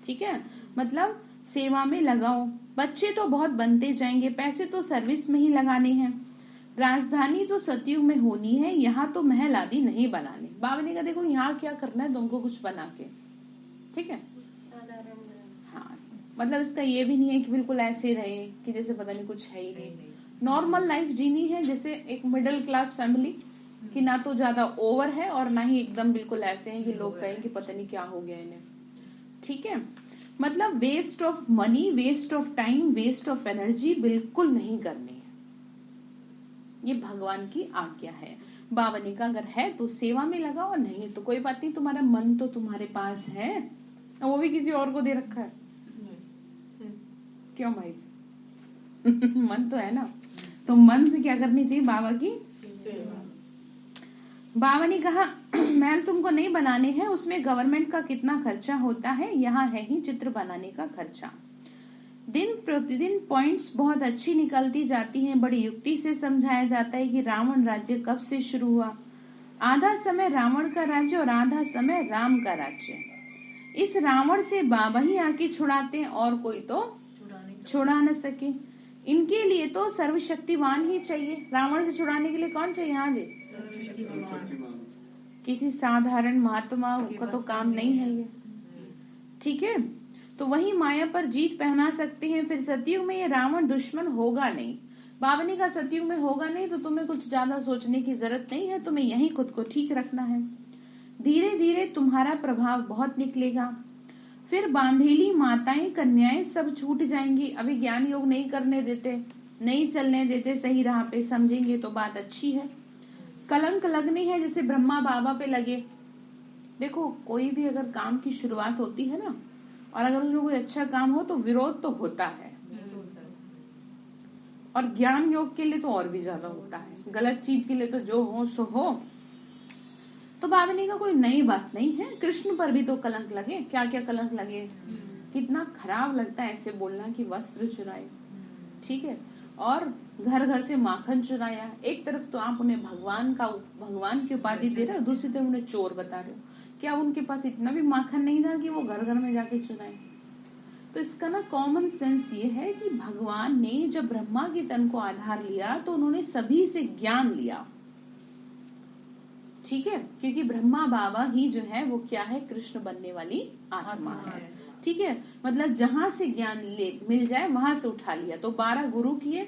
ठीक है, मतलब सेवा में लगाओ, बच्चे तो बहुत बनते जाएंगे, पैसे तो सर्विस में ही लगाने हैं, राजधानी तो सतयुग में होनी है, यहाँ तो महल आदि नहीं बनाने। बाबा ने कहा देखो यहाँ क्या करना है तुमको, कुछ बना के, ठीक है। हाँ, मतलब इसका ये भी नहीं है कि बिल्कुल ऐसे रहे कि जैसे पता नहीं कुछ है ही नहीं, नॉर्मल लाइफ जीनी है, जैसे एक मिडिल क्लास फैमिली कि ना तो ज्यादा ओवर है और ना ही एकदम बिल्कुल ऐसे हैं कि लोग कहें कि पता नहीं क्या हो गया इन्हें, ठीक है। मतलब waste of money, waste of time, waste of energy बिल्कुल नहीं करनी है, ये भगवान की आज्ञा है। बाबा ने कहा अगर है तो सेवा में लगाओ, नहीं तो कोई बात नहीं, तुम्हारा मन तो तुम्हारे पास है, वो भी किसी और को दे रखा है, क्यों भाई जी मन तो है ना, तो मन से क्या करनी चाहिए, बाबा की सेवा। बाबा ने कहा महल तुमको नहीं बनाने हैं, उसमें गवर्नमेंट का कितना खर्चा होता है, यहाँ है ही चित्र बनाने का खर्चा। दिन प्रतिदिन पॉइंट्स बहुत अच्छी निकलती जाती हैं, बड़ी युक्ति से समझाया जाता है कि रावण राज्य कब से शुरू हुआ, आधा समय रावण का राज्य और आधा समय राम का राज्य, इस रावण से बाबा ही आके छुड़ाते हैं और कोई तो छुड़ा न सके, इनके लिए तो सर्वशक्तिमान ही चाहिए, रावण से छुड़ाने के लिए कौन चाहिए, हाँ जी किसी साधारण महात्मा का तो काम नहीं है ये, ठीक है। तो वही माया पर जीत पहना सकते हैं। फिर सतयुग में ये रावण दुश्मन होगा नहीं। बाबा ने कहा सतयुग में होगा नहीं तो तुम्हें कुछ ज्यादा सोचने की जरूरत नहीं है, तुम्हें यही खुद को ठीक रखना है। धीरे धीरे तुम्हारा प्रभाव बहुत निकलेगा। फिर बांधेली माताएं कन्याएं सब छूट जाएंगी। अभी ज्ञान योग नहीं करने देते, नहीं चलने देते सही राह पे, समझेंगे तो बात अच्छी है। कलंक लगनी है जैसे ब्रह्मा बाबा पे लगे। देखो कोई भी अगर काम की शुरुआत होती है ना, और अगर उसमें कोई अच्छा काम हो तो विरोध तो होता है, और ज्ञान योग के लिए तो और भी ज्यादा होता है। गलत चीज के लिए तो जो हो सो हो। तो बाबा ने कहा कोई नई बात नहीं है, कृष्ण पर भी तो कलंक लगे। क्या क्या कलंक लगे, कितना खराब लगता है ऐसे बोलना कि वस्त्र चुराए, ठीक है, और घर घर से माखन चुराया। एक तरफ तो आप उन्हें भगवान की उपाधि दे रहे हो, दूसरी तरफ उन्हें चोर बता रहे हो। क्या उनके पास इतना भी माखन नहीं था कि वो घर घर में जाके चुराए? तो इसका ना कॉमन सेंस ये है कि भगवान ने जब ब्रह्मा के तन को आधार लिया तो उन्होंने सभी से ज्ञान लिया, ठीक है, क्योंकि ब्रह्मा बाबा ही जो है वो क्या है, कृष्ण बनने वाली आत्मा है, ठीक है। मतलब जहां से ज्ञान मिल जाए वहां से उठा लिया। तो 12 गुरु किए,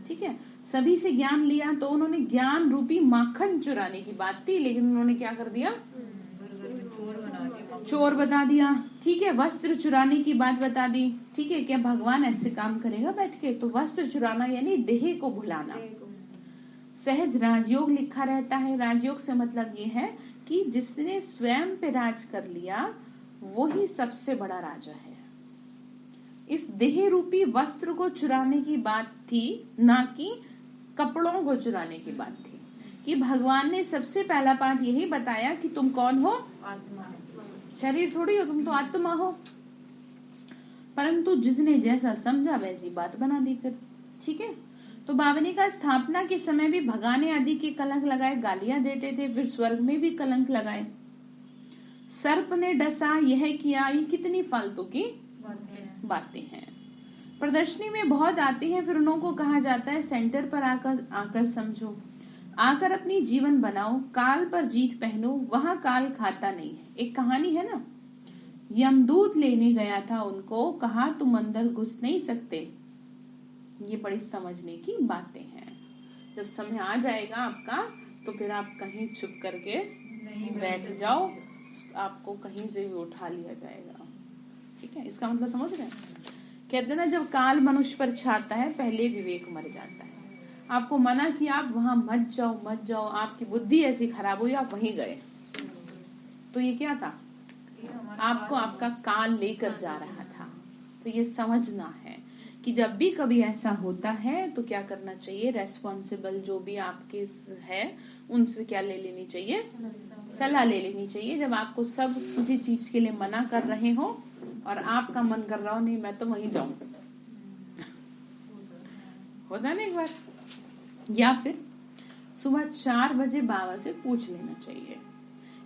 ठीक है, सभी से ज्ञान लिया। तो उन्होंने ज्ञान रूपी माखन चुराने की बात थी, लेकिन उन्होंने क्या कर दिया, चोर बता दिया, ठीक है। वस्त्र चुराने की बात बता दी, ठीक है। क्या भगवान ऐसे काम करेगा बैठ के? तो वस्त्र चुराना यानी देह को भुलाना। सहज राजयोग लिखा रहता है। राजयोग से मतलब ये है कि जिसने स्वयं पे राज कर लिया वो ही सबसे बड़ा राजा है। इस देह रूपी वस्त्र को चुराने की बात थी, ना कि कपड़ों को चुराने की बात थी। कि भगवान ने सबसे पहला पाठ यही बताया कि तुम कौन हो, आत्मा, शरीर थोड़ी हो, तुम तो आत्मा हो। परंतु जिसने जैसा समझा वैसी बात बना दी फिर, ठीक है। तो बावनी का स्थापना के समय भी भगाने आदि के कलंक लगाए, गालियां देते थे। फिर स्वर्ग में भी कलंक लगाए। सर्प ने डसा, यह किया, ये कितनी फालतू की बातें हैं। प्रदर्शनी में बहुत आती हैं, फिर उनको कहा जाता है सेंटर पर आकर समझो, आकर अपनी जीवन बनाओ, काल पर जीत पहनो, वहां काल खाता नहीं है। एक कहानी है ना, यमदूत लेने गया था उनको, कहा तुम अंदर घुस नहीं सकते। ये बड़ी समझने की बातें हैं। जब समय आ जाएगा आपका तो फिर आप कहीं छुप करके बैठ जाओ, आपको कहीं से भी उठा लिया जाएगा, ठीक है। इसका मतलब समझ रहे हैं? कहते ना जब काल मनुष्य पर छाता है पहले विवेक मर जाता है। आपको मना किया आप वहां मत जाओ, आपकी बुद्धि ऐसी खराब हुई आप वहीं गए। तो ये क्या था, आपको आपका काल लेकर जा रहा था। तो ये समझना है कि जब भी कभी ऐसा होता है तो क्या करना चाहिए, रेस्पॉन्सिबल जो भी आपके है उनसे क्या ले लेनी चाहिए, सलाह ले लेनी चाहिए। जब आपको सब किसी चीज के लिए मना कर रहे हो और आपका मन कर रहा हो नहीं मैं तो वहीं जाऊं, होता है ना एक बार। या फिर सुबह 4 बजे बाबा से पूछ लेना चाहिए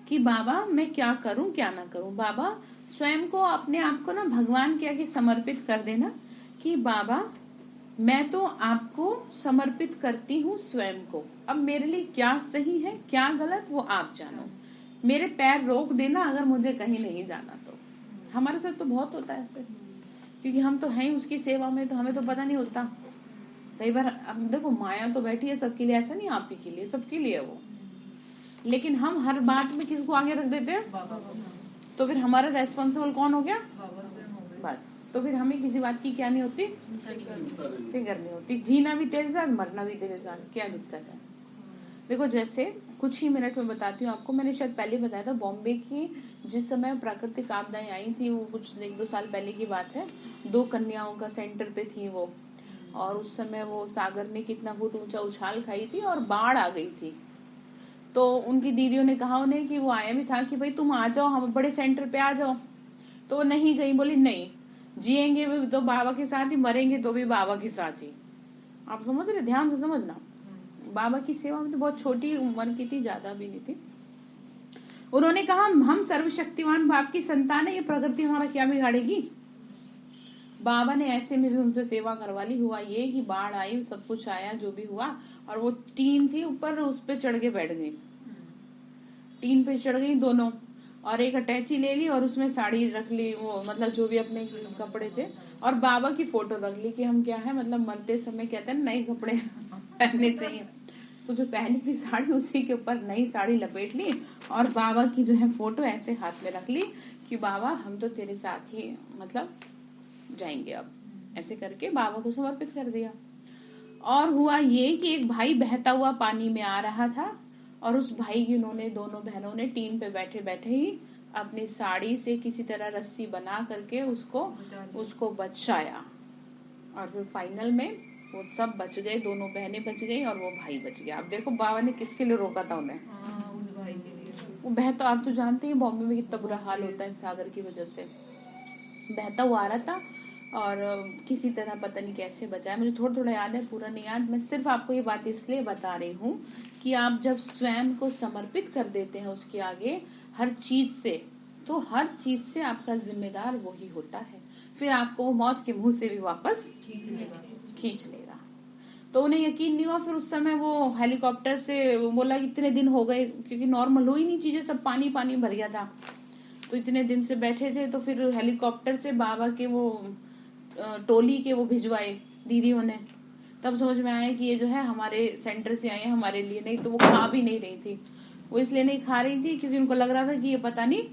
कि बाबा मैं क्या करूं क्या ना करूं। बाबा स्वयं को अपने आप को ना भगवान के आगे समर्पित कर देना कि बाबा मैं तो आपको समर्पित करती हूँ स्वयं को, अब मेरे लिए क्या सही है क्या गलत वो आप जानो, मेरे पैर रोक देना अगर मुझे कहीं नहीं जाना तो। हमारे साथ तो बहुत होता है ऐसे, क्योंकि हम तो हैं उसकी सेवा में, तो हमें तो पता नहीं होता। कई बार अब देखो माया तो बैठी है सबके लिए, ऐसा नहीं आप ही के लिए, सबके लिए वो, लेकिन हम हर बात में किसको आगे रख देते हैं, तो फिर हमारा रेस्पॉन्सिबल कौन हो गया, बस। तो फिर हमें किसी बात की क्या नहीं होती, फिक्र नहीं होती। जीना भी तेरे साथ, मरना भी तेरे साथ, क्या दिक्कत है। देखो जैसे कुछ ही मिनट में बताती हूँ आपको, मैंने शायद पहले बताया था बॉम्बे की जिस समय प्राकृतिक आपदाएं आई थी, वो कुछ 1-2 साल पहले की बात है। 2 कन्याओं का सेंटर पे थी वो, और उस समय वो सागर ने कितना फुट ऊंचा उछाल खाई थी और बाढ़ आ गई थी। तो उनकी दीदियों ने कहा उन्हें कि वो आया भी था कि भाई तुम आ जाओ, हम बड़े सेंटर पे आ जाओ। तो वो नहीं गई, बोली नहीं, जिएंगे भी तो बाबा के साथ ही, मरेंगे तो भी बाबा के साथ ही। आप समझ रहे, ध्यान से समझना। बाबा की सेवा में तो बहुत छोटी उम्र की थी, ज्यादा भी नहीं थी। उन्होंने कहा हम सर्वशक्तिमान बाप की संतान है, ये प्रकृति हमारा क्या बिगाड़ेगी। बाबा ने ऐसे में भी उनसे सेवा करवा ली। हुआ ये कि बाढ़ आई, सब कुछ आया जो भी हुआ, और वो टीन थी ऊपर, उस पे चढ़ के बैठ गई। टीन पे चढ़ गई दोनों, और एक अटैची ले ली और उसमें साड़ी रख ली, वो मतलब जो भी अपने कपड़े थे, और बाबा की फोटो रख ली कि हम क्या है मतलब मरते समय कहते हैं नए कपड़े पहनने चाहिए। तो जो पहनी थी साड़ी उसी के ऊपर नई साड़ी लपेट ली और बाबा की जो है फोटो ऐसे हाथ में रख ली कि बाबा हम तो तेरे साथ ही मतलब जाएंगे अब, ऐसे करके बाबा को समर्पित कर दिया। और हुआ ये कि एक भाई बहता हुआ पानी में आ रहा था और उस भाई की उन्होंने दोनों बहनों ने टीन पे बैठे बैठे ही अपनी साड़ी से किसी तरह रस्सी बना करके उसको बचाया, और फिर फाइनल में वो सब बच गए, दोनों बहनें बच गई और वो भाई बच गया। अब देखो बाबा ने किसके लिए रोका था उन्हें, उस भाई के लिए। वो बहता, आप तो जानते हैं बॉम्बे में कितना बुरा हाल होता है सागर की वजह से, बहता हुआ आ रहा था और किसी तरह पता नहीं कैसे बचाया, मुझे थोड़ा थोड़ा याद है, पूरा नहीं याद। मैं सिर्फ आपको ये बात इसलिए बता रही हूँ कि आप जब स्वयं को समर्पित कर देते हैं उसके आगे हर चीज से, तो हर चीज से आपका जिम्मेदार वही होता है, फिर आपको मौत के मुंह से भी वापस खींच लेगा। तो उन्हें यकीन नहीं हुआ, फिर उस समय वो हेलीकॉप्टर से बोला इतने दिन हो गए, क्योंकि नॉर्मल हो ही नहीं चीजें, सब पानी पानी भर गया था, तो इतने दिन से बैठे थे, तो फिर हेलीकॉप्टर से बाबा के वो टोली के वो भिजवाए दीदियों ने, तब समझ में आया कि ये जो है हमारे सेंटर से आए हैं हमारे लिए, नहीं तो वो खा भी नहीं रही थी। वो इसलिए नहीं खा रही थी क्योंकि उनको लग रहा था कि ये पता नहीं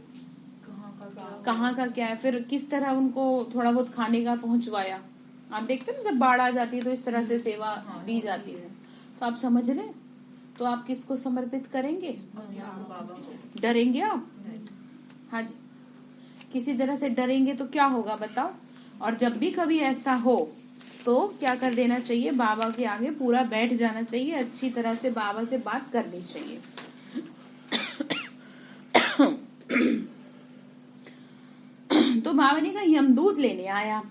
कहाँ का क्या है। फिर किस तरह उनको थोड़ा बहुत खाने का पहुंचवाया, आप देखते हैं जब बाढ़ आ जाती है तो इस तरह से सेवा दी जाती है। तो आप समझ रहे, तो आप किसको समर्पित करेंगे, डरेंगे आप? हाँ जी, किसी तरह से डरेंगे तो क्या होगा बताओ। और जब भी कभी ऐसा हो तो क्या कर देना चाहिए, बाबा के आगे पूरा बैठ जाना चाहिए, अच्छी तरह से बाबा से बात करनी चाहिए। तो बाबा ने कहा यमदूत लेने आया,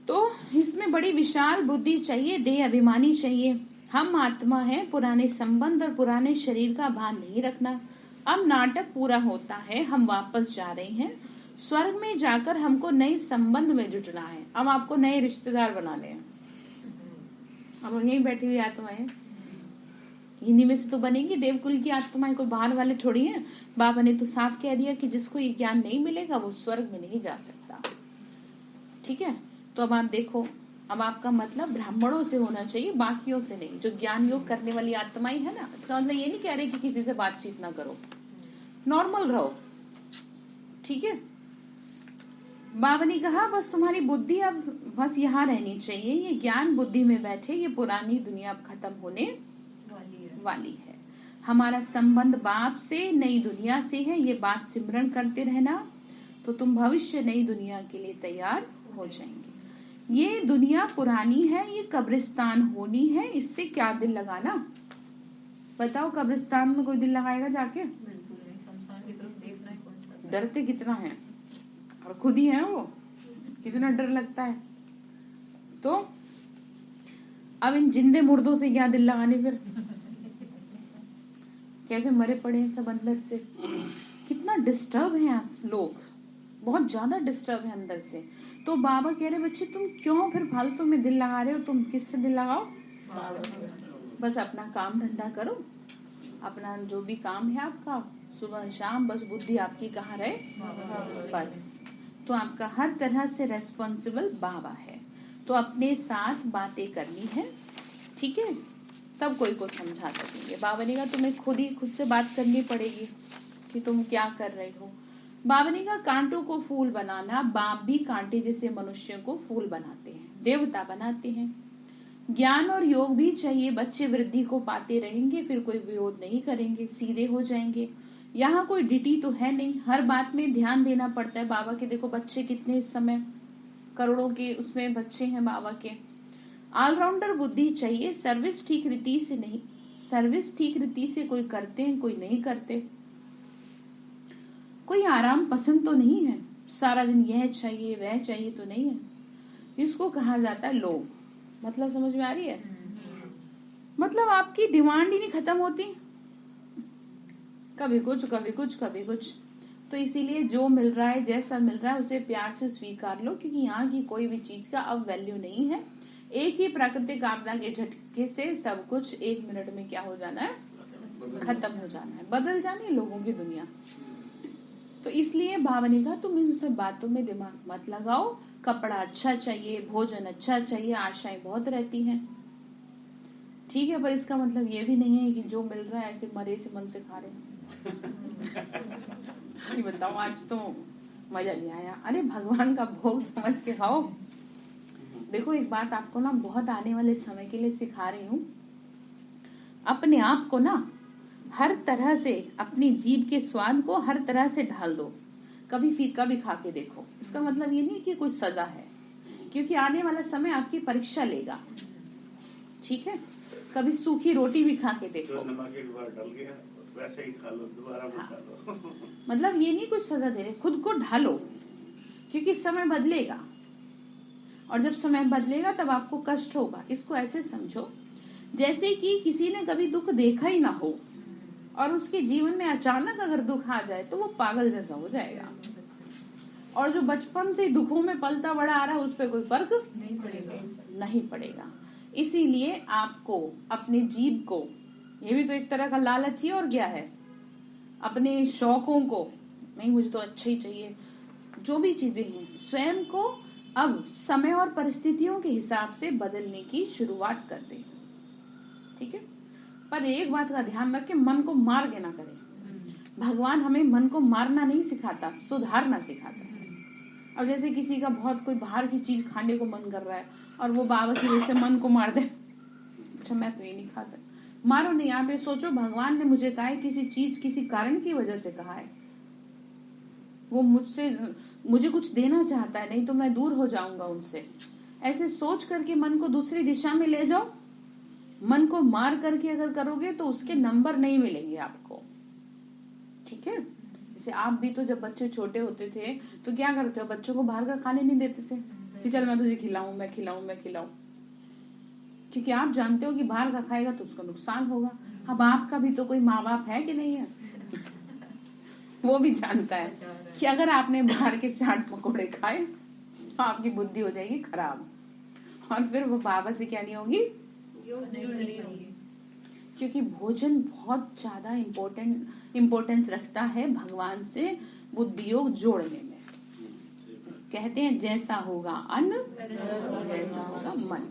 तो इसमें बड़ी विशाल बुद्धि चाहिए, देह अभिमानी चाहिए। हम आत्मा है, पुराने संबंध और पुराने शरीर का भान नहीं रखना। अब नाटक पूरा होता है, हम वापस जा रहे हैं, स्वर्ग में जाकर हमको नए संबंध में जुटना है, अब आपको नए रिश्तेदार बनाने हैं। अब यहीं बैठी हुई आत्माएं, इन्हीं में से तो बनेगी देवकुल की आत्माएं, कोई बाहर वाले थोड़ी हैं। बाबा ने तो साफ कह दिया कि जिसको ये ज्ञान नहीं मिलेगा वो स्वर्ग में नहीं जा सकता। ठीक है, तो अब आप देखो, अब आपका मतलब ब्राह्मणों से होना चाहिए, बाकियों से नहीं। जो ज्ञान योग करने वाली आत्माएं है ना, इसका मतलब ये नहीं कह रहे कि किसी से बातचीत ना करो, नॉर्मल रहो, ठीक है। बाबा ने कहा बस तुम्हारी बुद्धि अब बस यहाँ रहनी चाहिए, ये ज्ञान बुद्धि में बैठे, ये पुरानी दुनिया अब खत्म होने वाली है। हमारा संबंध बाप से नई दुनिया से है, ये बात सिमरण करते रहना, तो तुम भविष्य नई दुनिया के लिए तैयार हो जाएंगे। ये दुनिया पुरानी है, ये कब्रिस्तान होनी है, इससे क्या दिल लगाना, बताओ। कब्रिस्तान में कोई दिल लगाएगा जाके? बिल्कुल नहीं, शमशान की तरफ देखना ही कौन सा। डरते कितना है, और खुद ही है वो, कितना डर लगता है। तो अब इन जिंदे मुर्दों से क्या दिल लगाने, फिर कैसे मरे पड़े हैं सब अंदर से, कितना डिस्टर्ब है लोग, बहुत ज्यादा डिस्टर्ब है अंदर से। तो बाबा कह रहे बच्चे तुम क्यों फिर फालतू में दिल लगा रहे हो, तुम किससे दिल लगाओ, बस अपना काम धंधा करो, अपना जो भी काम है आपका सुबह शाम, बस बुद्धि आपकी कहाँ रहे, बस। तो आपका हर तरह से रेस्पॉन्सिबल बाबा है, तो अपने साथ बातें करनी है, ठीक है, तब कोई को समझा सकेंगे। बाबा ने कहा तुम्हें खुद से बात करनी पड़ेगी कि तुम क्या कर रहे हो। बाबा ने कहा कांटों को फूल बनाना, बाप भी कांटे जैसे मनुष्य को फूल बनाते हैं, देवता बनाते हैं। ज्ञान और योग भी चाहिए, बच्चे वृद्धि को पाते रहेंगे, फिर कोई विरोध नहीं करेंगे, सीधे हो जाएंगे। यहाँ कोई डिटी तो है नहीं, हर बात में ध्यान देना पड़ता है। बाबा के देखो बच्चे कितने इस समय, करोड़ों के उसमें बच्चे हैं बाबा के। ऑलराउंडर बुद्धि चाहिए, सर्विस ठीक रीति से नहीं, सर्विस ठीक रीति से कोई करते हैं कोई नहीं करते। कोई आराम पसंद तो नहीं है, सारा दिन यह चाहिए वह चाहिए तो नहीं है, इसको कहा जाता है लोभ। मतलब समझ में आ रही है, मतलब आपकी डिमांड ही नहीं खत्म होती, कभी कुछ कभी कुछ कभी कुछ। तो इसीलिए जो मिल रहा है जैसा मिल रहा है उसे प्यार से स्वीकार लो, क्योंकि यहाँ की कोई भी चीज का अब वैल्यू नहीं है। एक ही प्राकृतिक आपदा के झटके से सब कुछ 1 मिनट में क्या हो जाना है, खत्म हो जाना है, बदल जानी है लोगों की दुनिया। तो इसलिए बाबा ने कहा तुम इन सब बातों में दिमाग मत लगाओ, कपड़ा अच्छा चाहिए, भोजन अच्छा चाहिए, आशाएं बहुत रहती हैं, ठीक है, पर इसका मतलब ये भी नहीं है कि जो मिल रहा है ऐसे मरे से मन से खा रहे हैं। बताओ आज तो मजा नहीं आया, अरे भगवान का भोग समझ के खाओ। देखो एक बात आपको ना बहुत आने वाले समय के लिए सिखा रही हूँ, अपने आप को ना हर तरह से, अपनी जीभ के स्वाद को हर तरह से ढाल दो, कभी फीका भी खा के देखो। इसका मतलब ये नहीं कि कोई सजा है, क्योंकि आने वाला समय आपकी परीक्षा लेगा, ठीक है। कभी सूखी रोटी भी खा के देखो, नमक एक बार डल गया वैसे ही खा लो, दोबारा मत खा लो। मतलब ये नहीं कुछ सजा दे रहे, खुद को ढालो, क्योंकि समय बदलेगा, और जब समय बदलेगा तब आपको कष्ट होगा। इसको ऐसे समझो जैसे कि किसी ने कभी दुख देखा ही ना हो और उसके जीवन में अचानक अगर दुख आ जाए तो वो पागल जैसा हो जाएगा, और जो बचपन से दुखों में पलता बड़ा आ रहा है उस पर कोई फर्क नहीं पड़ेगा। इसीलिए आपको अपने जीव को, ये भी तो एक तरह का लालच ही और क्या है, अपने शौकों को, नहीं मुझे तो अच्छा ही चाहिए, जो भी चीजें हैं, स्वयं को अब समय और परिस्थितियों के हिसाब से बदलने की शुरुआत कर दें, ठीक है। पर एक बात का ध्यान रखें, मन को मार के ना करें। भगवान हमें मन को मारना नहीं सिखाता, सुधारना सिखाता है। अब जैसे किसी का बहुत कोई बाहर की चीज खाने को मन कर रहा है और वो बाबा की वजह से मन को मार दे, अच्छा मैं तो ये नहीं खा सकता, मारो नहीं। आप ये सोचो भगवान ने मुझे कहा है किसी चीज किसी कारण की वजह से कहा है, वो मुझे कुछ देना चाहता है, नहीं तो मैं दूर हो जाऊंगा उनसे। ऐसे सोच करके मन को दूसरी दिशा में ले जाओ। मन को मार करके अगर करोगे तो उसके नंबर नहीं मिलेंगे आपको, ठीक है। जैसे आप भी तो जब बच्चे छोटे होते थे तो क्या करते हो, बच्चों को बाहर का खाने नहीं देते थे कि चल मैं तुझे खिलाऊं, मैं खिलाऊं, क्योंकि आप जानते हो कि बाहर का खाएगा तो उसका नुकसान होगा। अब आपका भी तो कोई माँ बाप है कि नहीं है, वो भी जानता है कि अगर आपने बाहर के चाट पकौड़े खाए तो आपकी बुद्धि हो जाएगी खराब, और फिर वो बाबा से क्या नहीं होगी, क्योंकि भोजन बहुत ज्यादा इम्पोर्टेंस रखता है भगवान से बुद्धि योग जोड़ने में। कहते हैं जैसा होगा अन्न वैसा होगा मन,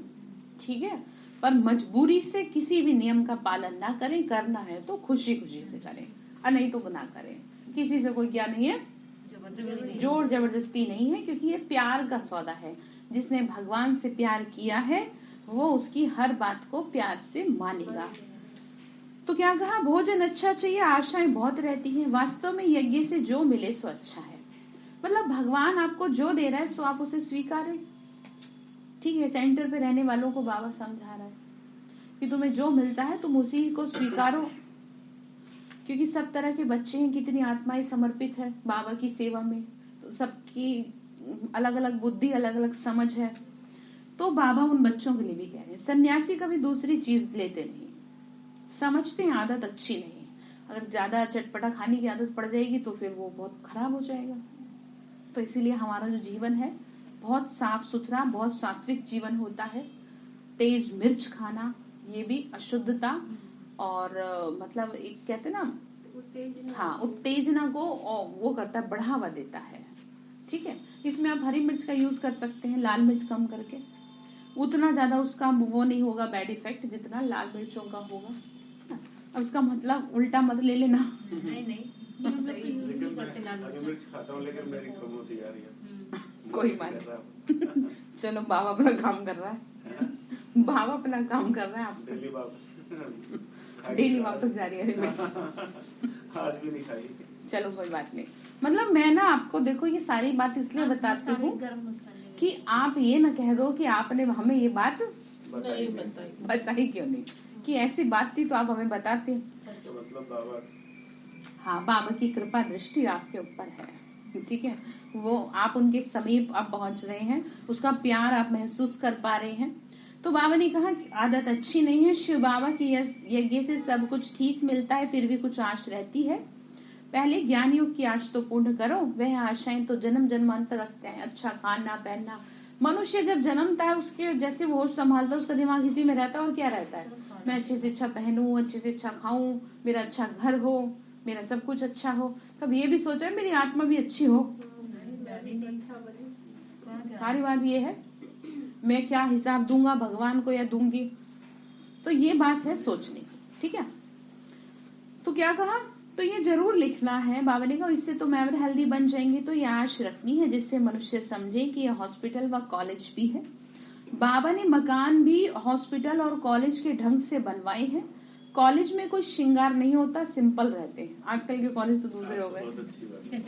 ठीक है। पर मजबूरी से किसी भी नियम का पालन ना करें, करना है तो खुशी खुशी से करें, और नहीं तो ना करें। किसी से कोई क्या नहीं है, जोर जबरदस्ती नहीं है, क्योंकि ये प्यार का सौदा है। जिसने भगवान से प्यार किया है वो उसकी हर बात को प्यार से मानेगा। तो क्या कहा, भोजन अच्छा चाहिए, आशाएं बहुत रहती हैं, वास्तव में यज्ञ से जो मिले सो अच्छा है। मतलब भगवान आपको जो दे रहा है सो आप उसे स्वीकारें, ठीक है। सेंटर पे रहने वालों को बाबा समझा रहा है कि तुम्हें जो मिलता है तुम उसी को स्वीकारो, क्योंकि सब तरह के बच्चे हैं, कितनी आत्माएं समर्पित है बाबा की सेवा में, तो सबकी अलग अलग बुद्धि, अलग अलग समझ है। तो बाबा उन बच्चों के लिए भी कह रहे हैं, सन्यासी कभी दूसरी चीज लेते नहीं, समझते हैं आदत अच्छी नहीं, अगर ज्यादा चटपटा खाने की आदत पड़ जाएगी तो फिर वो बहुत खराब हो जाएगा। तो इसीलिए हमारा जो जीवन है बहुत साफ सुथरा, बहुत सात्विक जीवन होता है। तेज मिर्च खाना ये भी अशुद्धता और मतलब एक कहते ना, हाँ, उत्तेजना को वो करता है, बढ़ावा देता है, ठीक है। इसमें आप हरी मिर्च का यूज कर सकते हैं, लाल मिर्च कम करके, उतना ज्यादा उसका वो नहीं होगा बैड इफेक्ट जितना लाल मिर्चों का होगा। अब उसका मतलब उल्टा मत ले लेना, नहीं मिर्च खाता हूँ लेकिन मेरी कम होती जा रही है। कोई बात चलो बाबा अपना काम कर रहा है, बाबा अपना काम कर रहा है, आप डेली वापस जा रही है मिर्च, आज भी नहीं खाई। चलो कोई बात नहीं। मतलब मैं ना आपको देखो ये सारी बात इसलिए बताती हूँ कि आप ये ना कह दो कि आपने हमें ये बात बताई क्यों नहीं, कि ऐसी बात थी तो आप हमें बताते। मतलब बाबा, हाँ, बाबा की कृपा दृष्टि आपके ऊपर है, ठीक है। वो आप उनके समीप आप पहुंच रहे हैं, उसका प्यार आप महसूस कर पा रहे हैं। तो बाबा ने कहा कि आदत अच्छी नहीं है, शिव बाबा की यज्ञ से सब कुछ ठीक मिलता है, फिर भी कुछ आश रहती है। पहले ज्ञान युग की आश तो पूर्ण करो, वह आशाएं तो जन्म जन्मांतर रखते हैं, अच्छा खाना पहनना। मनुष्य जब जन्मता है उसके जैसे वो होश संभालता है, उसका दिमाग इसी में रहता है, और क्या रहता है, मैं अच्छे से अच्छा पहनूं, अच्छे से अच्छा खाऊं, मेरा अच्छा घर हो, मेरा सब कुछ अच्छा हो। कभी ये भी सोचा मेरी आत्मा भी अच्छी हो? सारी बात ये है मैं क्या हिसाब दूंगा भगवान को या दूंगी। तो ये बात है सोचने की, ठीक है। तो क्या कहा, तो ये जरूर लिखना है। बाबा ने कहा इससे तो मैं हेल्दी बन जाएंगी। तो ये आश रखनी है जिससे मनुष्य समझे कि यह हॉस्पिटल व कॉलेज भी है। बाबा ने मकान भी हॉस्पिटल और कॉलेज के ढंग से बनवाए हैं। कॉलेज में कोई श्रृंगार नहीं होता, सिंपल रहते हैं। आजकल के कॉलेज तो दूसरे हो गए। बहुत अच्छी बात है।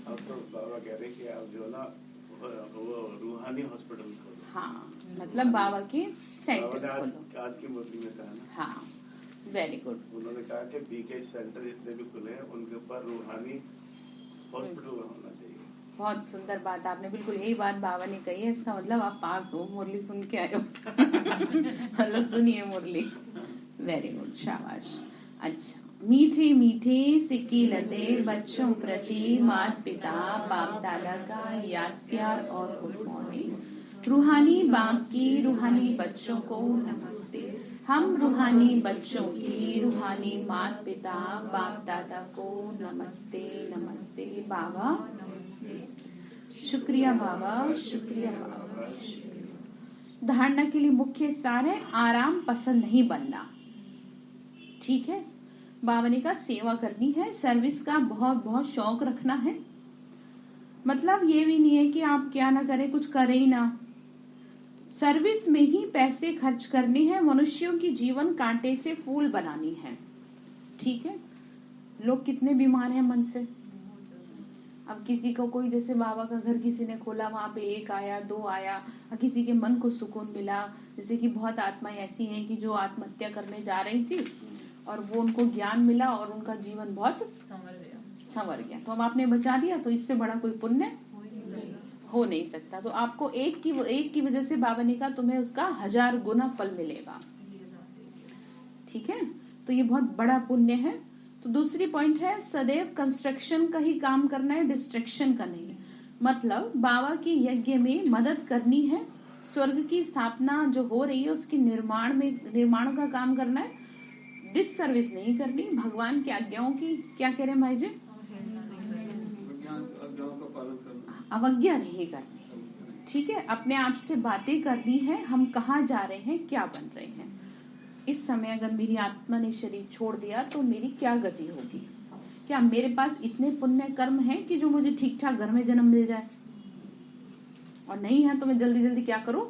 अब तो बाबा कह रहे कि आप जो ना वो रूहानी हॉस्पिटल खोलो। हाँ, मतलब बाबा के सेंटर आज की मुरली में कहा ना। हाँ, वेरी गुड। उन्होंने कहा कि बीके सेंटर जितने भी खुले हैं उनके ऊपर रूहानी हॉस्पिटल होना चाहिए। बहुत सुंदर बात आपने, बिल्कुल यही बात बाबा ने कही है। इसका मतलब आप पास हो, मुरली सुन के आए हो। मतलब सुनिए मुरली, वेरी गुड, शाबाश। अच्छा, मीठे मीठे सिक्की लते बच्चों प्रति माता पिता बाप दादा का याद प्यार और गुड मॉर्निंग। रूहानी बाप की रूहानी बच्चों को नमस्ते। हम रूहानी बच्चों की रूहानी माता पिता बाप दादा को नमस्ते नमस्ते। बाबा शुक्रिया, बाबा शुक्रिया, बाबा शुक्रिया। धारणा के लिए मुख्य सार है आराम पसंद नहीं बनना, ठीक है। बाबा ने कहा सेवा करनी है, सर्विस का बहुत बहुत शौक रखना है। मतलब ये भी नहीं है कि आप क्या ना करें, कुछ करें ही ना। सर्विस में ही पैसे खर्च करने हैं। मनुष्यों की जीवन कांटे से फूल बनानी है, ठीक है। लोग कितने बीमार हैं मन से। अब किसी को कोई, जैसे बाबा का घर किसी ने खोला, वहां पे 1 आया 2 आया, किसी के मन को सुकून मिला। जैसे कि बहुत आत्माएं ऐसी हैं कि जो आत्महत्या करने जा रही थी और वो उनको ज्ञान मिला और उनका जीवन बहुत संवर गया। तो अब आपने बचा दिया, तो इससे बड़ा कोई पुण्य हो नहीं सकता। तो आपको एक की वजह से बाबा ने कहा तुम्हें उसका 1000 गुना फल मिलेगा, ठीक है। तो ये बहुत बड़ा पुण्य है। तो दूसरी पॉइंट है सदैव कंस्ट्रक्शन का ही काम करना है, डिस्ट्रक्शन का नहीं। मतलब बाबा की यज्ञ में मदद करनी है। स्वर्ग की स्थापना जो हो रही है उसकी निर्माण का काम करना है, डिससर्विस नहीं करनी। भगवान की आज्ञाओं की क्या कह रहे हैं भाई जी, अवज्ञा नहीं करनी, ठीक है। अपने आप से बातें करनी है, हम कहाँ जा रहे हैं, क्या बन रहे हैं। इस समय अगर मेरी आत्मा ने शरीर छोड़ दिया तो मेरी क्या गति होगी। क्या मेरे पास इतने पुण्य कर्म हैं कि जो मुझे ठीक ठाक घर में जन्म मिल जाए, और नहीं है तो मैं जल्दी जल्दी क्या करूं,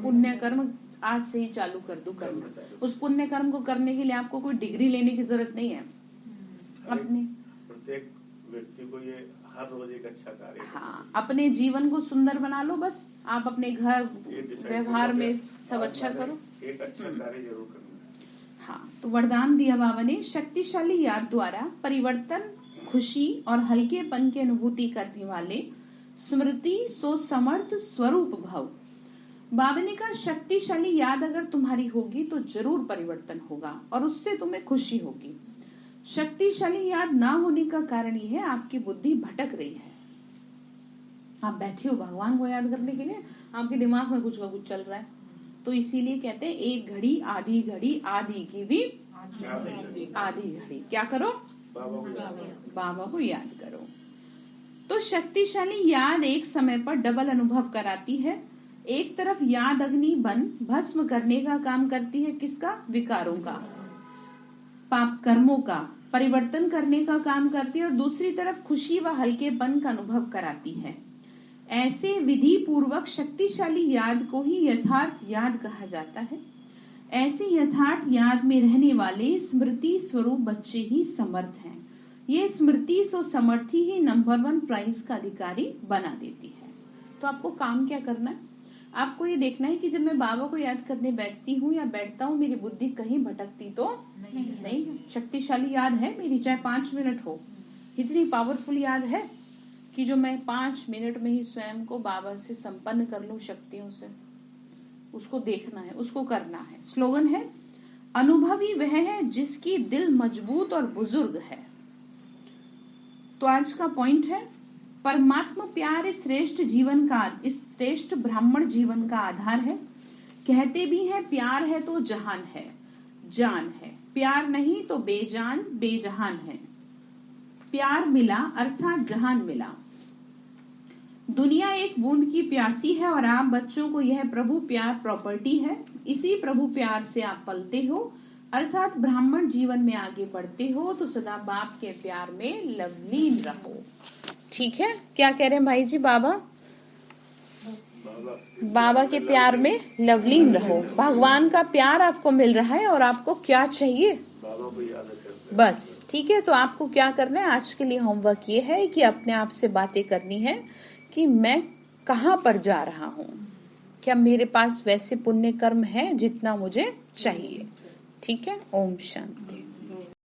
पुण्य कर्म आज से ही चालू कर दूं करना। उस पुण्य कर्म को करने के लिए आपको कोई डिग्री लेने की जरूरत नहीं है। अपने प्रत्येक व्यक्ति को ये हर रोज एक अच्छा कार्य, हाँ, अपने जीवन को सुंदर बना लो। बस आप अपने घर व्यवहार में सब अच्छा करो, एक अच्छा कार्य जरूर करना। हाँ, तो वरदान दिया बाबा ने, शक्तिशाली याद द्वारा परिवर्तन, खुशी और हल्केपन की अनुभूति करने वाले स्मृति सो समर्थ स्वरूप भव। बाबा ने कहा शक्तिशाली याद अगर तुम्हारी होगी तो जरूर परिवर्तन होगा और उससे तुम्हें खुशी होगी। शक्तिशाली याद ना होने का कारण ये है आपकी बुद्धि भटक रही है। आप बैठे हो भगवान को याद करने के लिए, आपके दिमाग में कुछ का कुछ चल रहा है। तो इसीलिए कहते हैं एक घड़ी आधी घड़ी, आधी की भी आधी घड़ी क्या करो, बाबा को याद करो। तो शक्तिशाली याद एक समय पर डबल अनुभव कराती है। एक तरफ याद अग्नि बन भस्म करने का काम करती है, किसका, विकारों का, पाप कर्मों का परिवर्तन करने का काम करती है, और दूसरी तरफ खुशी व हल्केपन का अनुभव कराती है। ऐसे विधि पूर्वक शक्तिशाली याद को ही यथार्थ याद कहा जाता है। ऐसे यथार्थ याद में रहने वाले स्मृति स्वरूप बच्चे ही समर्थ हैं। ये स्मृति सो समर्थी ही नंबर 1 प्राइज का अधिकारी बना देती है। तो आपको काम क्या करना है, आपको ये देखना है कि जब मैं बाबा को याद करने बैठती हूँ या बैठता हूँ, मेरी बुद्धि कहीं भटकती तो नहीं है। शक्तिशाली याद है मेरी, चाहे 5 मिनट हो, इतनी पावरफुल याद है कि जो मैं 5 मिनट में ही स्वयं को बाबा से संपन्न कर लूं शक्तियों से। उसको देखना है, उसको करना है। स्लोगन है, अनुभवी वह है जिसकी दिल मजबूत और बुजुर्ग है। तो आज का पॉइंट है, परमात्मा प्यार इस श्रेष्ठ जीवन का, इस श्रेष्ठ ब्राह्मण जीवन का आधार है। कहते भी हैं प्यार है तो जहान है, जान है, प्यार नहीं तो बेजान बेजहान है। प्यार मिला अर्थात जहान मिला। दुनिया एक बूंद की प्यासी है और आप बच्चों को यह प्रभु प्यार प्रॉपर्टी है। इसी प्रभु प्यार से आप पलते हो अर्थात ब्राह्मण जीवन में आगे बढ़ते हो तो सदा बाप के प्यार में लवलीन रहो। ठीक है, क्या कह रहे हैं भाई जी बाबा? बाबा के प्यार में लवलीन रहो। भगवान का प्यार आपको मिल रहा है और आपको क्या चाहिए? बाबा को याद करते बस, ठीक है। तो आपको क्या करना है आज के लिए? होमवर्क ये है कि अपने आप से बातें करनी है कि मैं कहाँ पर जा रहा हूँ, क्या मेरे पास वैसे पुण्य कर्म है जितना मुझे चाहिए। ठीक है, ओम शांति।